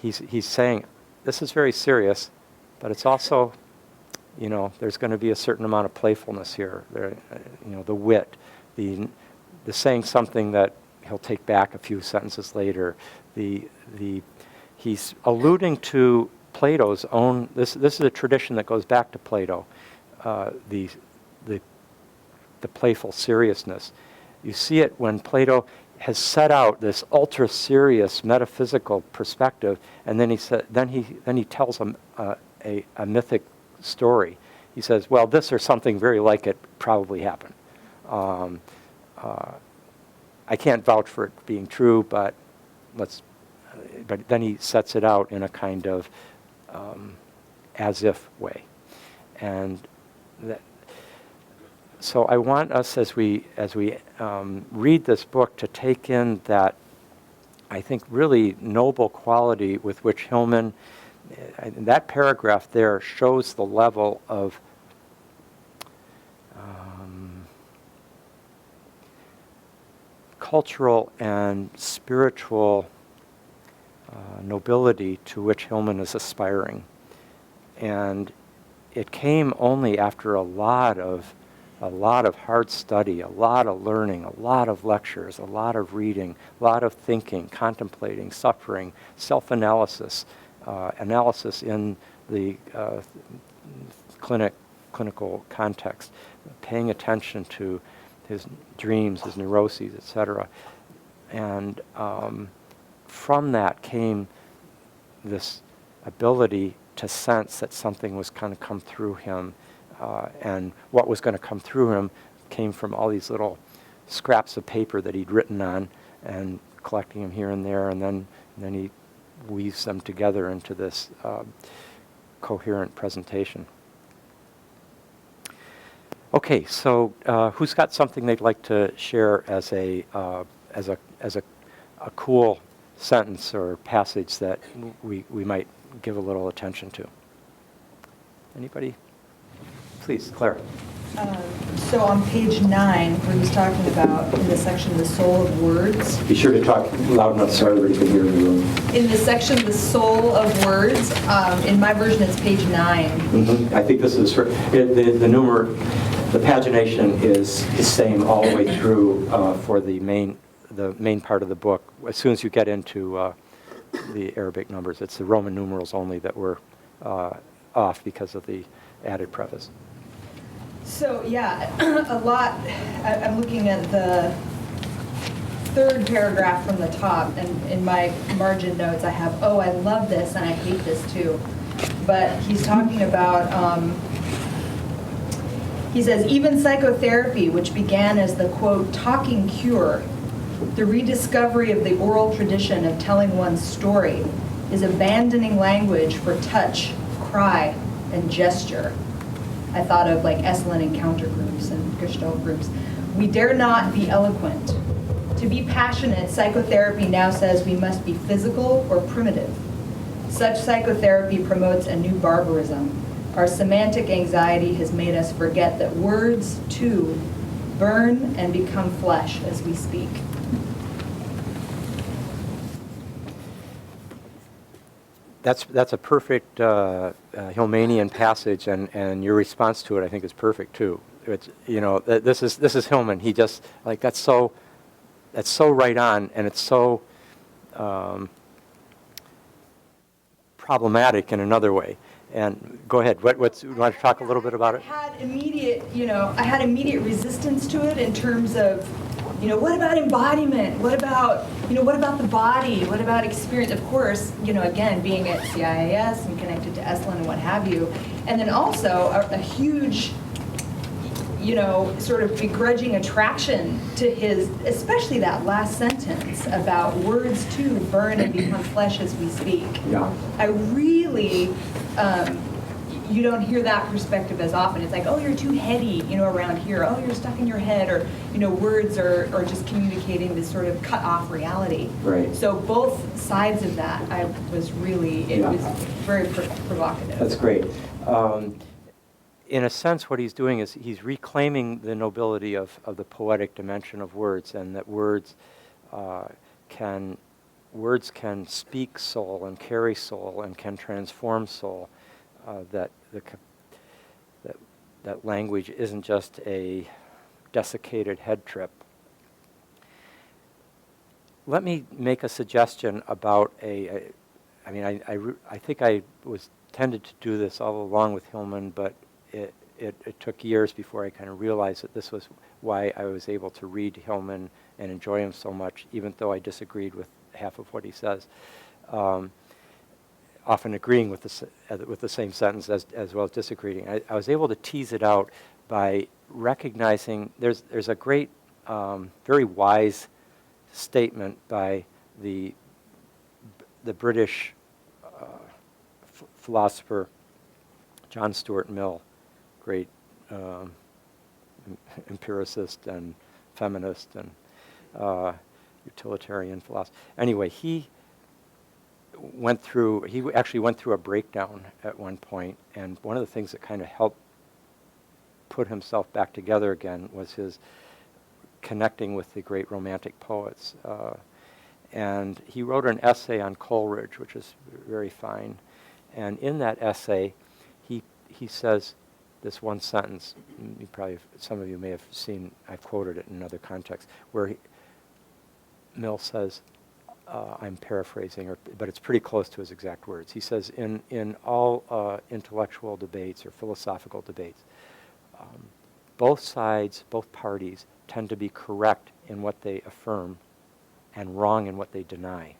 he's saying, this is very serious, but it's also, there's going to be a certain amount of playfulness here. There, the wit, the saying something that he'll take back a few sentences later. He's alluding to Plato's own. This is a tradition that goes back to Plato. The playful seriousness. You see it when Plato has set out this ultra serious metaphysical perspective, and then he tells a mythic story. He says, well, this or something very like it probably happened. I can't vouch for it being true, but then he sets it out in a kind of as if way. And so I want us, as we read this book, to take in that, I think, really noble quality with which Hillman, that paragraph there shows the level of cultural and spiritual nobility to which Hillman is aspiring. And it came only after a lot of hard study, a lot of learning, a lot of lectures, a lot of reading, a lot of thinking, contemplating, suffering, self-analysis, analysis in the clinical context, paying attention to his dreams, his neuroses, etc. And from that came this ability to sense that something was going to come through him, and what was going to come through him came from all these little scraps of paper that he'd written on and collecting them here and there, and then he weaves them together into this coherent presentation. Okay, so who's got something they'd like to share as a cool sentence or passage that we might give a little attention to? Anybody? Please, Claire. So on page 9, where he's talking about in the section "The Soul of Words." Be sure to talk loud enough so everybody can hear in the room. In the section "The Soul of Words," in my version it's page 9. Mm-hmm. I think this is for the pagination is same all the way through for the main part of the book. As soon as you get into the Arabic numbers, it's the Roman numerals only that were off because of the added preface. So yeah, a lot. I'm looking at the third paragraph from the top, and in my margin notes I have, oh, I love this and I hate this too. But he's talking about, he says, even psychotherapy, which began as the, quote, talking cure, the rediscovery of the oral tradition of telling one's story, is abandoning language for touch, cry, and gesture. I thought of like Esalen encounter groups and Gestalt groups. We dare not be eloquent. To be passionate, psychotherapy now says we must be physical or primitive. Such psychotherapy promotes a new barbarism. Our semantic anxiety has made us forget that words, too, burn and become flesh as we speak. That's a perfect Hillmanian passage, and your response to it, I think, is perfect too. It's, this is Hillman. He just that's so right on, and it's so problematic in another way. And go ahead. You want to talk a little bit about it? I had immediate resistance to it in terms of, what about embodiment? What about the body? What about experience? Of course, again, being at CIIS and connected to Esalen and what have you. And then also a huge, sort of begrudging attraction to his, especially that last sentence about words too burn and become flesh as we speak. Yeah. I really, you don't hear that perspective as often. It's like, oh, you're too heady, around here. Oh, you're stuck in your head, or, words are just communicating this sort of cut off reality. Right. So both sides of that, it was very provocative. That's great. In a sense, what he's doing is he's reclaiming the nobility of the poetic dimension of words, and that words can speak soul and carry soul and can transform soul. That language isn't just a desiccated head trip. Let me make a suggestion about I think I was tended to do this all along with Hillman, but it took years before I kind of realized that this was why I was able to read Hillman and enjoy him so much, even though I disagreed with half of what he says, often agreeing with the same sentence as well as disagreeing. I was able to tease it out by recognizing there's a great, very wise statement by the British philosopher John Stuart Mill, great empiricist and feminist and utilitarian philosopher. Anyway, he actually went through a breakdown at one point, and one of the things that kind of helped put himself back together again was his connecting with the great Romantic poets. And he wrote an essay on Coleridge, which is very fine. And in that essay, he says this one sentence, some of you may have seen, I've quoted it in another context, where Mill says, I'm paraphrasing, but it's pretty close to his exact words. He says, in all intellectual debates or philosophical debates, both sides, both parties, tend to be correct in what they affirm and wrong in what they deny.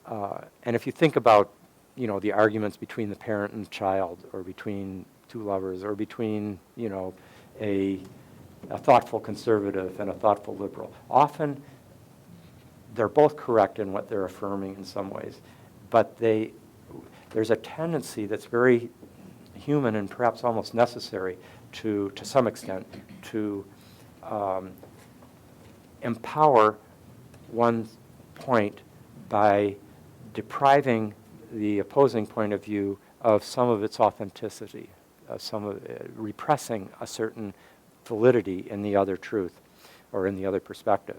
And if you think about, the arguments between the parent and child, or between two lovers, or between, a thoughtful conservative and a thoughtful liberal, often they're both correct in what they're affirming in some ways, but there's a tendency that's very human and perhaps almost necessary to some extent to empower one's point by depriving the opposing point of view of some of its authenticity, repressing a certain validity in the other truth or in the other perspective.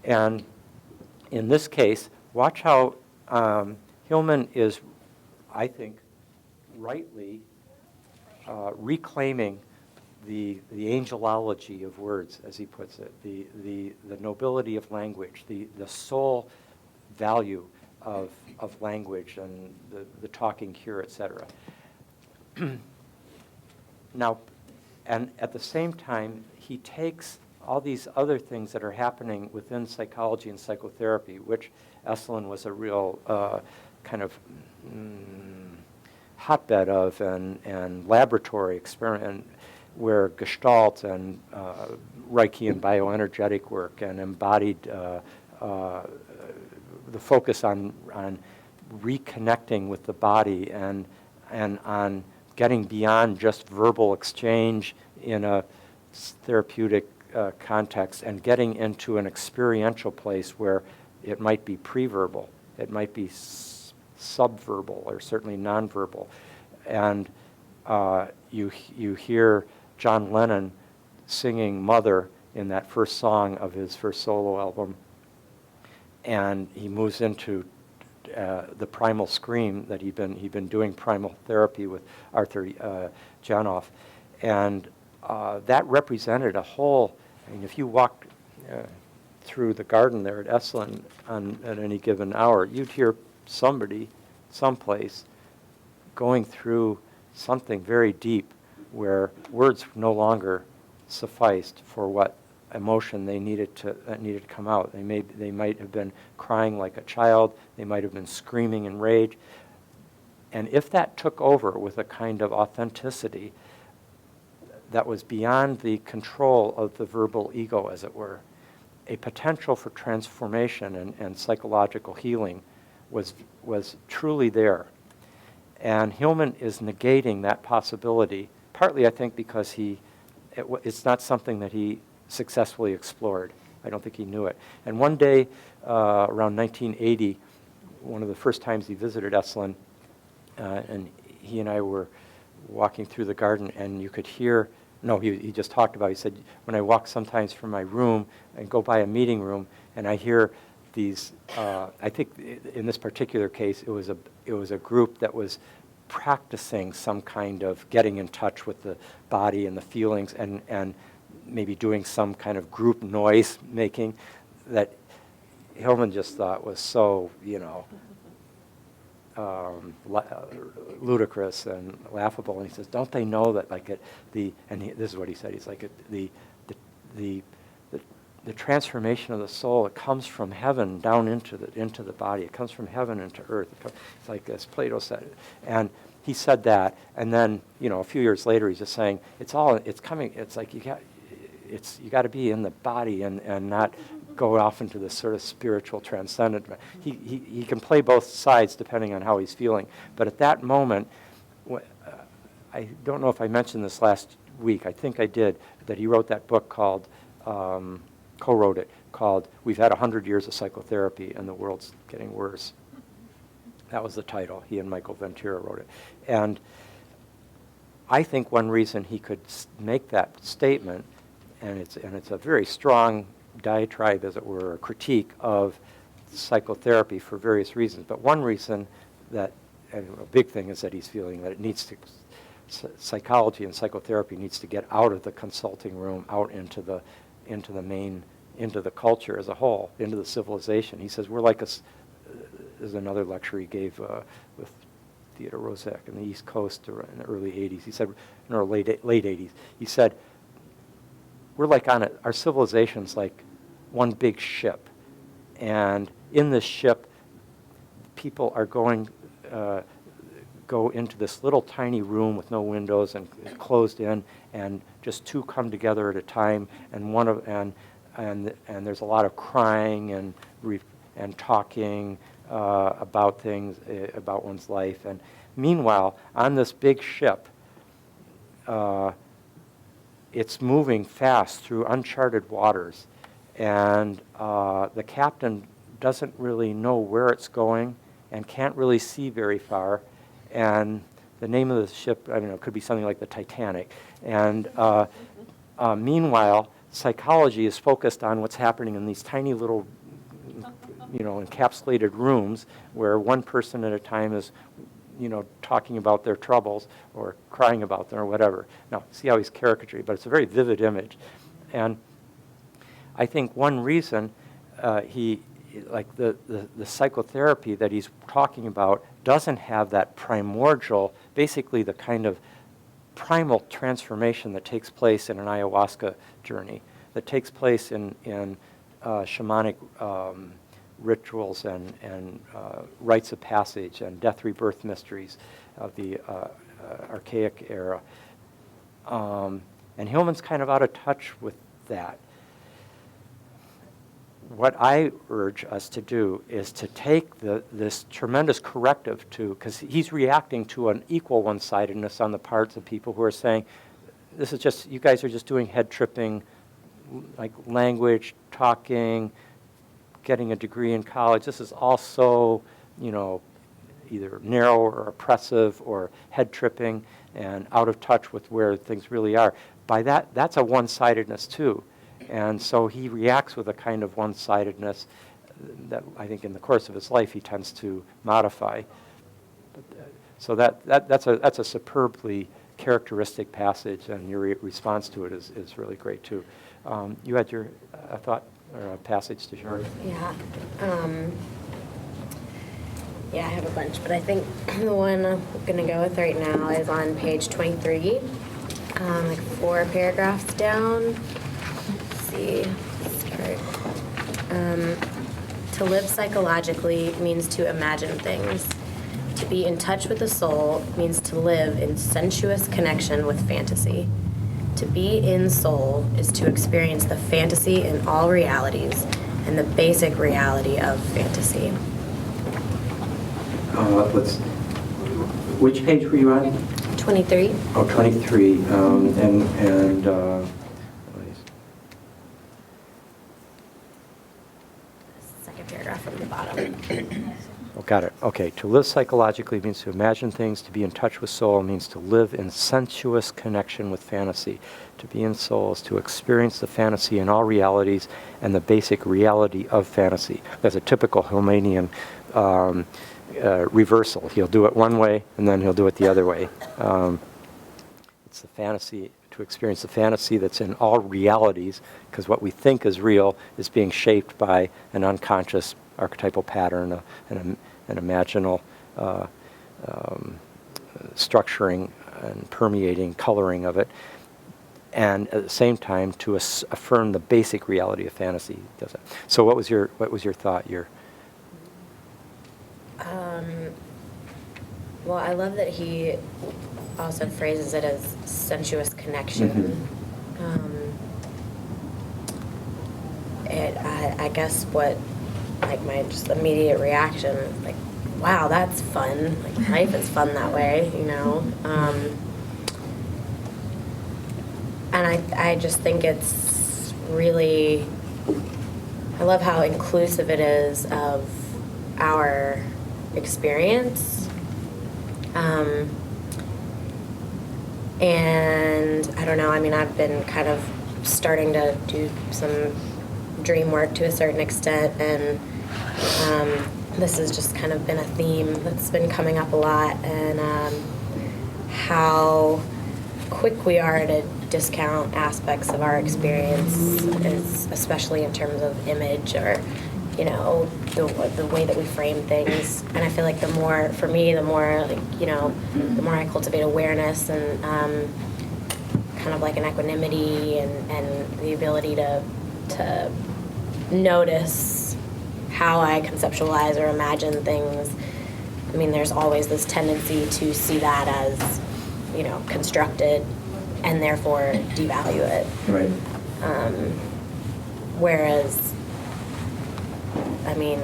And in this case, watch how Hillman is, I think, rightly reclaiming the angelology of words, as he puts it, the nobility of language, the soul value of language and the talking cure, etc. Now, and at the same time, he takes all these other things that are happening within psychology and psychotherapy, which Esalen was a real kind of hotbed of, and laboratory experiment, where Gestalt and Reichian bioenergetic work and embodied the focus on reconnecting with the body and on getting beyond just verbal exchange in a therapeutic context and getting into an experiential place where it might be pre-verbal, it might be subverbal, or certainly nonverbal. And you hear John Lennon singing Mother in that first song of his first solo album, and he moves into the primal scream that he'd been doing primal therapy with Arthur Janoff, and that represented a whole. I mean, if you walked through the garden there at Esalen at any given hour, you'd hear somebody, someplace, going through something very deep, where words no longer sufficed for what emotion they needed to come out. They might have been crying like a child. They might have been screaming in rage. And if that took over with a kind of authenticity that was beyond the control of the verbal ego, as it were, a potential for transformation and psychological healing was truly there. And Hillman is negating that possibility, partly, I think, because it's not something that he successfully explored. I don't think he knew it. And one day, around 1980, one of the first times he visited Esalen, and he and I were walking through the garden, and you could hear, no, he just talked about, he said, when I walk sometimes from my room and go by a meeting room, and I hear these, I think in this particular case, it was a group that was practicing some kind of getting in touch with the body and the feelings, and maybe doing some kind of group noise making that Hillman just thought was so, ludicrous and laughable. And he says, don't they know that this is what he said, he's like, the transformation of the soul, it comes from heaven down into the body. It comes from heaven into earth. It's like as Plato said. And he said that, and then, a few years later, he's just saying, it's coming, it's like you got to be in the body and not go off into this sort of spiritual transcendent. He can play both sides depending on how he's feeling. But at that moment, I don't know if I mentioned this last week, I think I did, that he wrote that book called, co-wrote it, called We've Had 100 Years of Psychotherapy and the World's Getting Worse. That was the title. He and Michael Ventura wrote it. And I think one reason he could make that statement, and it's a very strong diatribe, as it were, a critique of psychotherapy for various reasons. But one reason and a big thing is that he's feeling that it needs to, psychology and psychotherapy needs to get out of the consulting room, out into the culture as a whole, into the civilization. He says we're like there's another lecture he gave with Theodore Roszak in the East Coast in the early 80s. He said, no, late 80s. He said, we're like our civilization's like one big ship. And in this ship, people are go into this little tiny room with no windows and closed in, and just two come together at a time, and there's a lot of crying and talking about things, about one's life. And meanwhile, on this big ship, it's moving fast through uncharted waters, and the captain doesn't really know where it's going and can't really see very far. And the name of the ship, I don't know, it could be something like the Titanic. And meanwhile, psychology is focused on what's happening in these tiny little, encapsulated rooms where one person at a time is, talking about their troubles or crying about them or whatever. Now, see how he's caricaturing, but it's a very vivid image. And I think one reason the psychotherapy that he's talking about doesn't have that primordial, basically the kind of primal transformation that takes place in an ayahuasca journey, that takes place in shamanic rituals and rites of passage and death rebirth mysteries of the archaic era. And Hillman's kind of out of touch with that. What I urge us to do is to take this tremendous corrective because he's reacting to an equal one-sidedness on the parts of people who are saying, this is just, you guys are just doing head-tripping, like language, talking, getting a degree in college. This is all so, either narrow or oppressive or head-tripping and out of touch with where things really are. By that's a one-sidedness too. And so he reacts with a kind of one-sidedness that I think in the course of his life he tends to modify. So that's a superbly characteristic passage, and your response to it is really great too. You had your thought or a passage to share? Yeah. Yeah, I have a bunch, but I think the one I'm going to go with right now is on page 23, like 4 paragraphs down. Let's see. Start. To live psychologically means to imagine things. To be in touch with the soul means to live in sensuous connection with fantasy. To be in soul is to experience the fantasy in all realities and the basic reality of fantasy. Which page were you on? 23. Oh, 23. Second paragraph from the bottom. Oh, got it. Okay. To live psychologically means to imagine things. To be in touch with soul means to live in sensuous connection with fantasy. To be in soul is to experience the fantasy in all realities and the basic reality of fantasy. That's a typical Hillmanian reversal. He'll do it one way, and then he'll do it the other way. It's the fantasy, to experience the fantasy that's in all realities, because what we think is real is being shaped by an unconscious archetypal pattern, an imaginal structuring and permeating coloring of it, and at the same time to affirm the basic reality of fantasy. Does it? So what was your thought? Well, I love that he also phrases it as sensuous connection. I guess what, like, my just immediate reaction is like, wow, that's fun. Like, life is fun that way, you know? And I just think it's really, I love how inclusive it is of our experience. And I don't know, I mean, I've been kind of starting to do some dream work to a certain extent, and this has just kind of been a theme that's been coming up a lot, and how quick we are to discount aspects of our experience, especially in terms of image or, you know, the way that we frame things. And I feel like the more, for me, the more, like, you know, the more I cultivate awareness and kind of like an equanimity and the ability to notice how I conceptualize or imagine things. I mean, there's always this tendency to see that as, you know, constructed and therefore devalue it. Right. Whereas, I mean,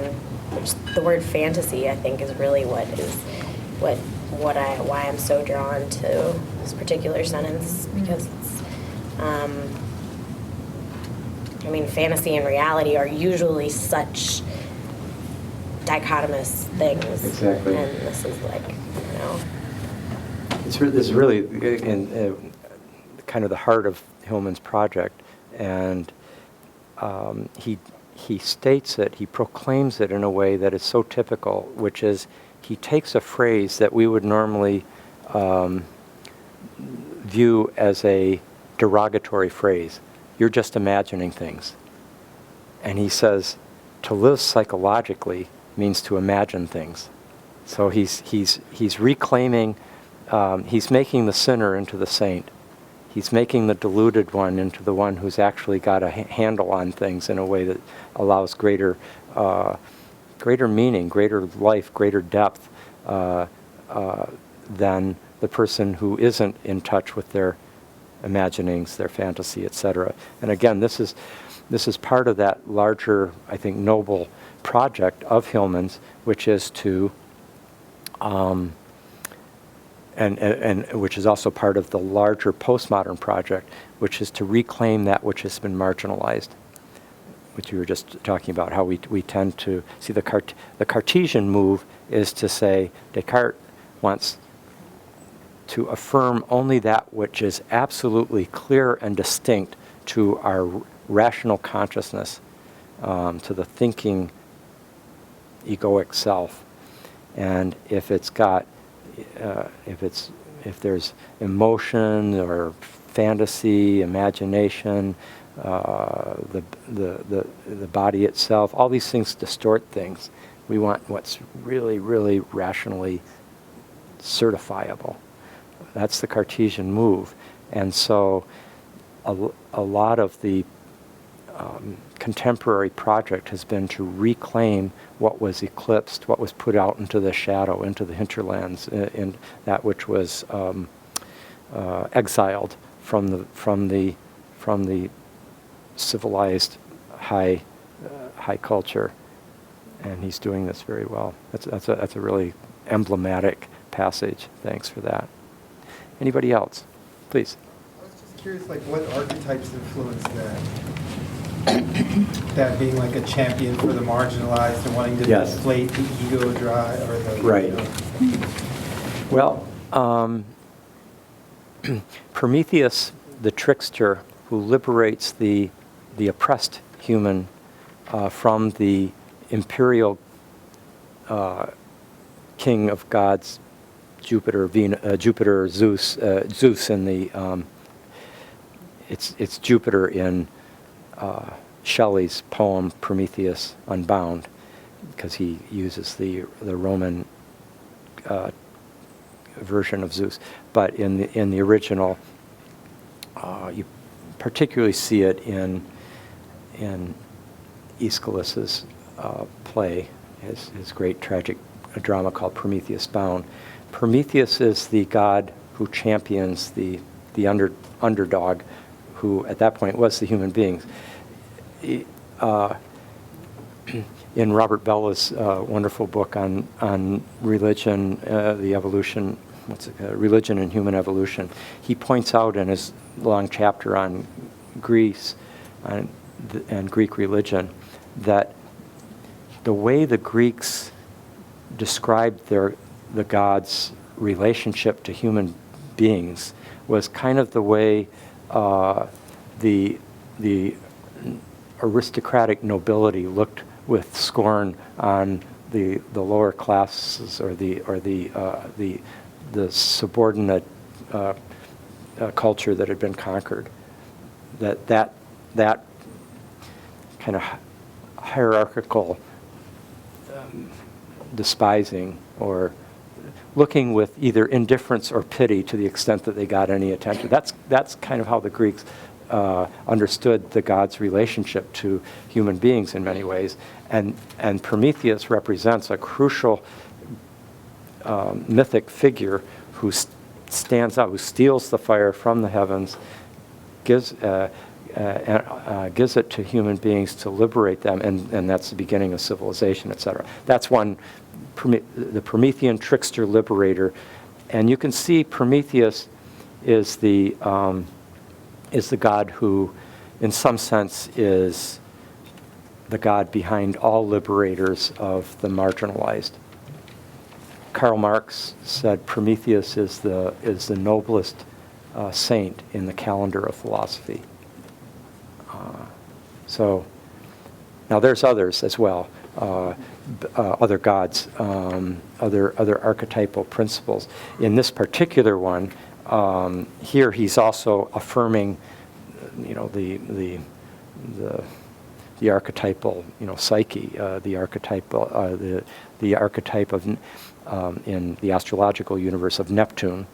the word fantasy, I think, is really why I'm so drawn to this particular sentence, because it's, I mean, fantasy and reality are usually such dichotomous things. Exactly. And this is like, you know. This is really in kind of the heart of Hillman's project, and he states it, he proclaims it in a way that is so typical, which is he takes a phrase that we would normally view as a derogatory phrase. You're just imagining things. And he says, to live psychologically means to imagine things. So he's reclaiming, he's making the sinner into the saint. He's making the deluded one into the one who's actually got a handle on things in a way that allows greater meaning, greater life, greater depth than the person who isn't in touch with their imaginings, their fantasy, etc. And again, this is part of that larger, I think, noble project of Hillman's, which is to and which is also part of the larger postmodern project, which is to reclaim that which has been marginalized, which you were just talking about, how we tend to see the Cartesian move is to say Descartes wants to affirm only that which is absolutely clear and distinct to our rational consciousness, to the thinking egoic self. And if it's got if there's emotion or fantasy, imagination, the body itself, all these things distort things. We want what's really, really rationally certifiable. That's the Cartesian move. And so a lot of the contemporary project has been to reclaim what was eclipsed, what was put out into the shadow, into the hinterlands, in that which was exiled from the civilized high culture. And he's doing this very well. That's a really emblematic passage. Thanks for that. Anybody else? Please. I was just curious, like, what archetypes influenced that? That being like a champion for the marginalized and wanting to Yes. deflate the ego drive or the Right. Well, Prometheus, the trickster who liberates the oppressed human from the imperial king of gods, Jupiter, Zeus, Zeus in the it's Jupiter in Shelley's poem Prometheus Unbound, because he uses the Roman version of Zeus. But in the original, you particularly see it in Aeschylus's play, his great tragic drama called Prometheus Bound. Prometheus is the god who champions the underdog, who at that point was the human beings. In Robert Bella's wonderful book on religion, the evolution, religion and human evolution, he points out in his long chapter on Greece and Greek religion that the way the Greeks described the gods' relationship to human beings was kind of the way the aristocratic nobility looked with scorn on the lower classes or the subordinate culture that had been conquered. That kind of hierarchical despising or looking with either indifference or pity to the extent that they got any attention. That's kind of how the Greeks understood the gods' relationship to human beings in many ways. And Prometheus represents a crucial mythic figure who stands out, who steals the fire from the heavens, gives it to human beings to liberate them, and that's the beginning of civilization, etc. That's one, the Promethean trickster liberator. And you can see Prometheus is the god who, in some sense, is the god behind all liberators of the marginalized. Karl Marx said Prometheus is the noblest saint in the calendar of philosophy. So now there's others as well, other gods, other archetypal principles. In this particular one, here he's also affirming, the archetypal, psyche, the archetype of in the astrological universe of Neptune.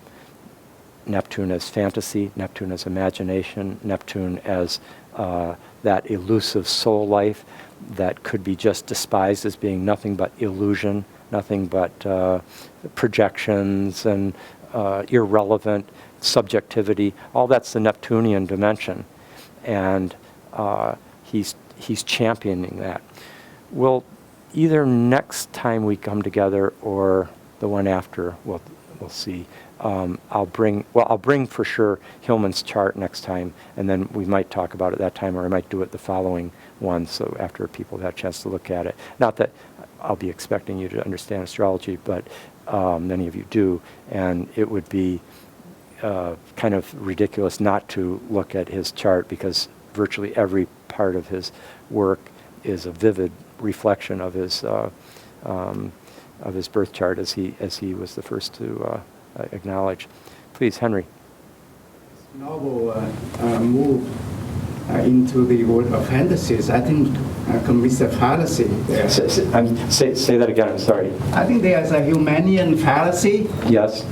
Neptune as fantasy, Neptune as imagination, Neptune as that elusive soul life that could be just despised as being nothing but illusion, nothing but projections and irrelevant subjectivity. All that's the Neptunian dimension, and he's championing that. Well, either next time we come together or the one after, we'll see. I'll bring for sure Hillman's chart next time, and then we might talk about it that time, or I might do it the following one, so after people have had a chance to look at it. Not that I'll be expecting you to understand astrology, but many of you do, and it would be kind of ridiculous not to look at his chart, because virtually every part of his work is a vivid reflection of his birth chart, as he was the first to acknowledge. Please, Henry. This novel move into the world of fantasies, I think, commits a fallacy there. Say that again, I'm sorry. I think there's a Hillmanian fallacy. Yes.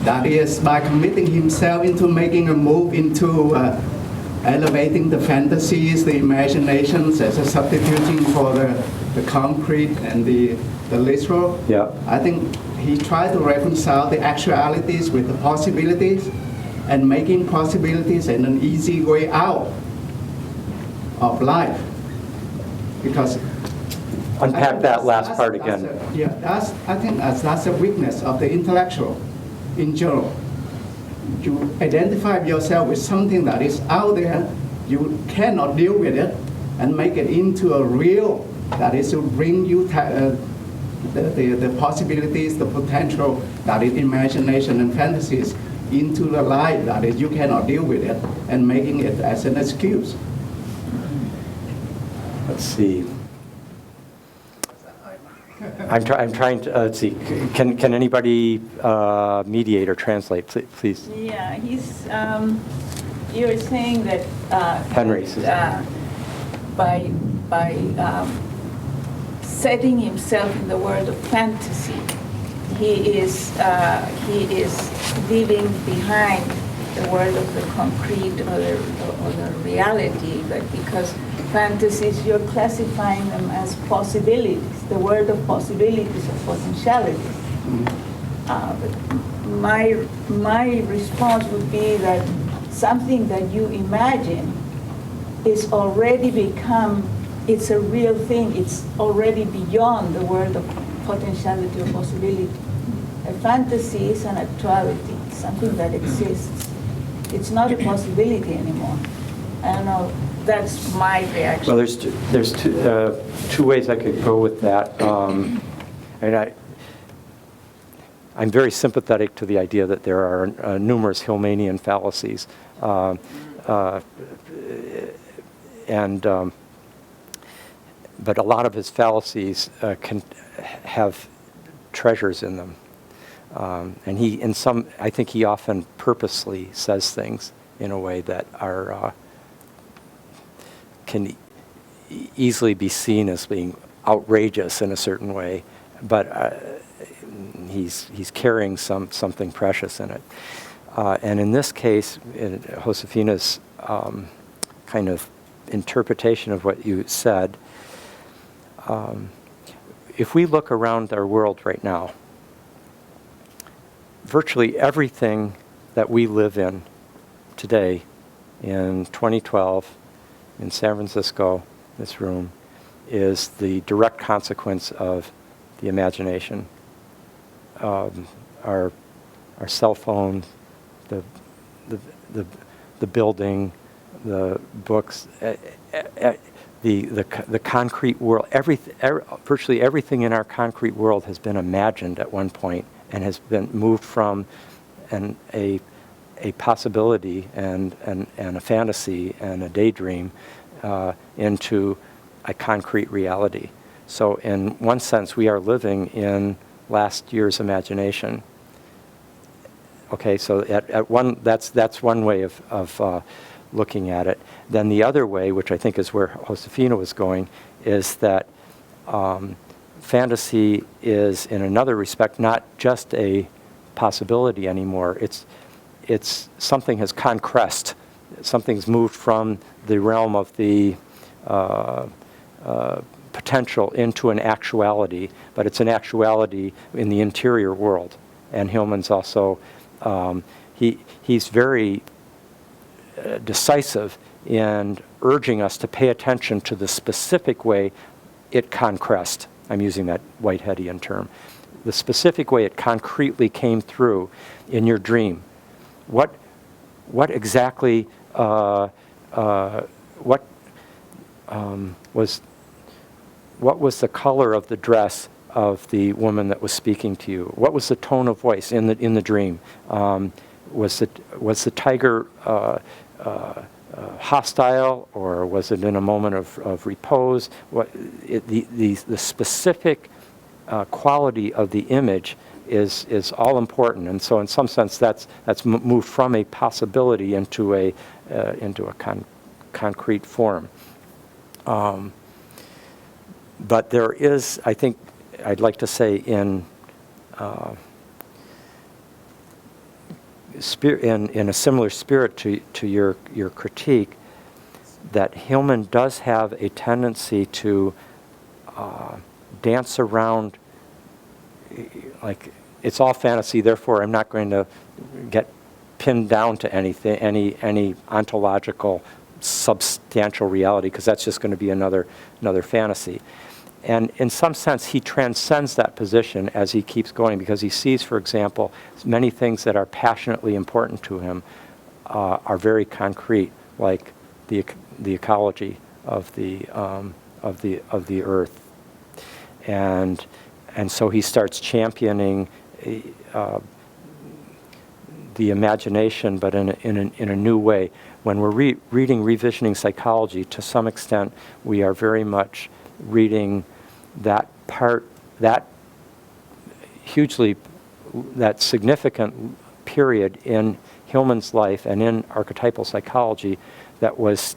That is, by committing himself into making a move into elevating the fantasies, the imaginations, as a substituting for the concrete and the literal. Yeah. I think he tried to reconcile the actualities with the possibilities, and making possibilities and an easy way out of life. Because unpack that last part That's again. I think that's a weakness of the intellectual in general. You identify yourself with something that is out there, you cannot deal with it, and make it into a real, that is to bring you the possibilities, the potential, that is imagination and fantasies, into the life that is you cannot deal with it, and making it as an excuse. Let's see. I'm trying to, let's see, can anybody mediate or translate, please? Yeah, he's, you're saying that Henry. by setting himself in the world of fantasy, he is leaving behind the world of the concrete or the reality, but because fantasies, you're classifying them as possibilities, the world of possibilities, of potentialities. But my response would be that something that you imagine is already become, it's a real thing, it's already beyond the world of potentiality or possibility. A fantasy is an actuality, it's something that exists. It's not a possibility anymore. I don't know, that's my reaction. Well, there's two ways I could go with that. And I'm very sympathetic to the idea that there are numerous Hillmanian fallacies. But a lot of his fallacies can have treasures in them. And I think he often purposely says things in a way that are can easily be seen as being outrageous in a certain way, but he's carrying something precious in it. And in this case, in Josefina's kind of interpretation of what you said, if we look around our world right now, virtually everything that we live in today, in 2012, in San Francisco, this room, is the direct consequence of the imagination. Our cell phones, the building, the books, the concrete world. Virtually everything in our concrete world has been imagined at one point and has been moved from a possibility and a fantasy and a daydream into a concrete reality. So in one sense, we are living in last year's imagination. Okay, so that's one way of looking at it. Then the other way, which I think is where Josefina was going, is that fantasy is, in another respect, not just a possibility anymore. It's something has concressed. Something's moved from the realm of the potential into an actuality, but it's an actuality in the interior world. And Hillman's also, he's very decisive in urging us to pay attention to the specific way it concressed. I'm using that Whiteheadian term. The specific way it concretely came through in your dream. What exactly what was the color of the dress of the woman that was speaking to you? What was the tone of voice in the dream? Was the tiger hostile, or was it in a moment of repose? The specific quality of the image is all important, and so in some sense that's moved from a possibility into a concrete form. But there is, I think, I'd like to say in a similar spirit to your critique, that Hillman does have a tendency to dance around, like it's all fantasy, therefore I'm not going to get pinned down to anything, any ontological substantial reality, because that's just going to be another fantasy. And in some sense, he transcends that position as he keeps going, because he sees, for example, many things that are passionately important to him are very concrete, like the ecology of the earth, and so he starts championing the imagination, but in a new way. When we're reading revisioning psychology, to some extent, we are very much reading that significant period in Hillman's life and in archetypal psychology that was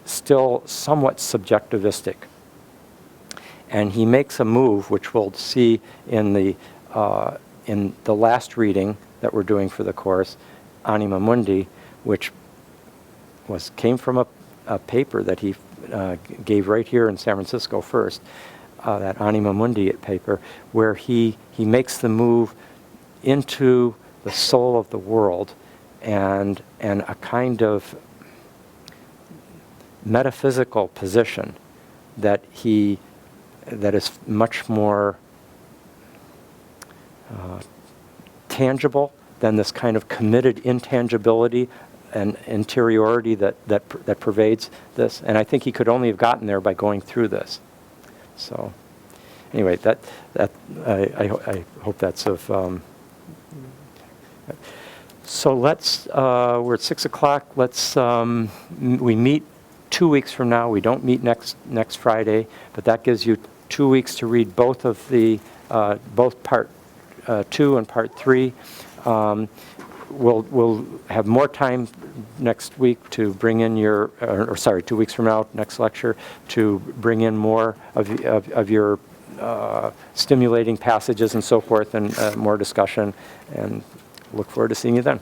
still somewhat subjectivistic. And he makes a move, which we'll see in the last reading that we're doing for the course, Anima Mundi, which came from a paper that he gave right here in San Francisco first, that Anima Mundi paper, where he makes the move into the soul of the world and a kind of metaphysical position that is much more tangible than this kind of committed intangibility and interiority that pervades this. And I think he could only have gotten there by going through this. So anyway, I hope that's of. So let's. We're at 6 o'clock. Let's. We meet 2 weeks from now. We don't meet next Friday, but that gives you 2 weeks to read both of the both part 2 and part 3. We'll have more time next week to bring in 2 weeks from now, next lecture, to bring in more of your stimulating passages and so forth, and more discussion, and look forward to seeing you then.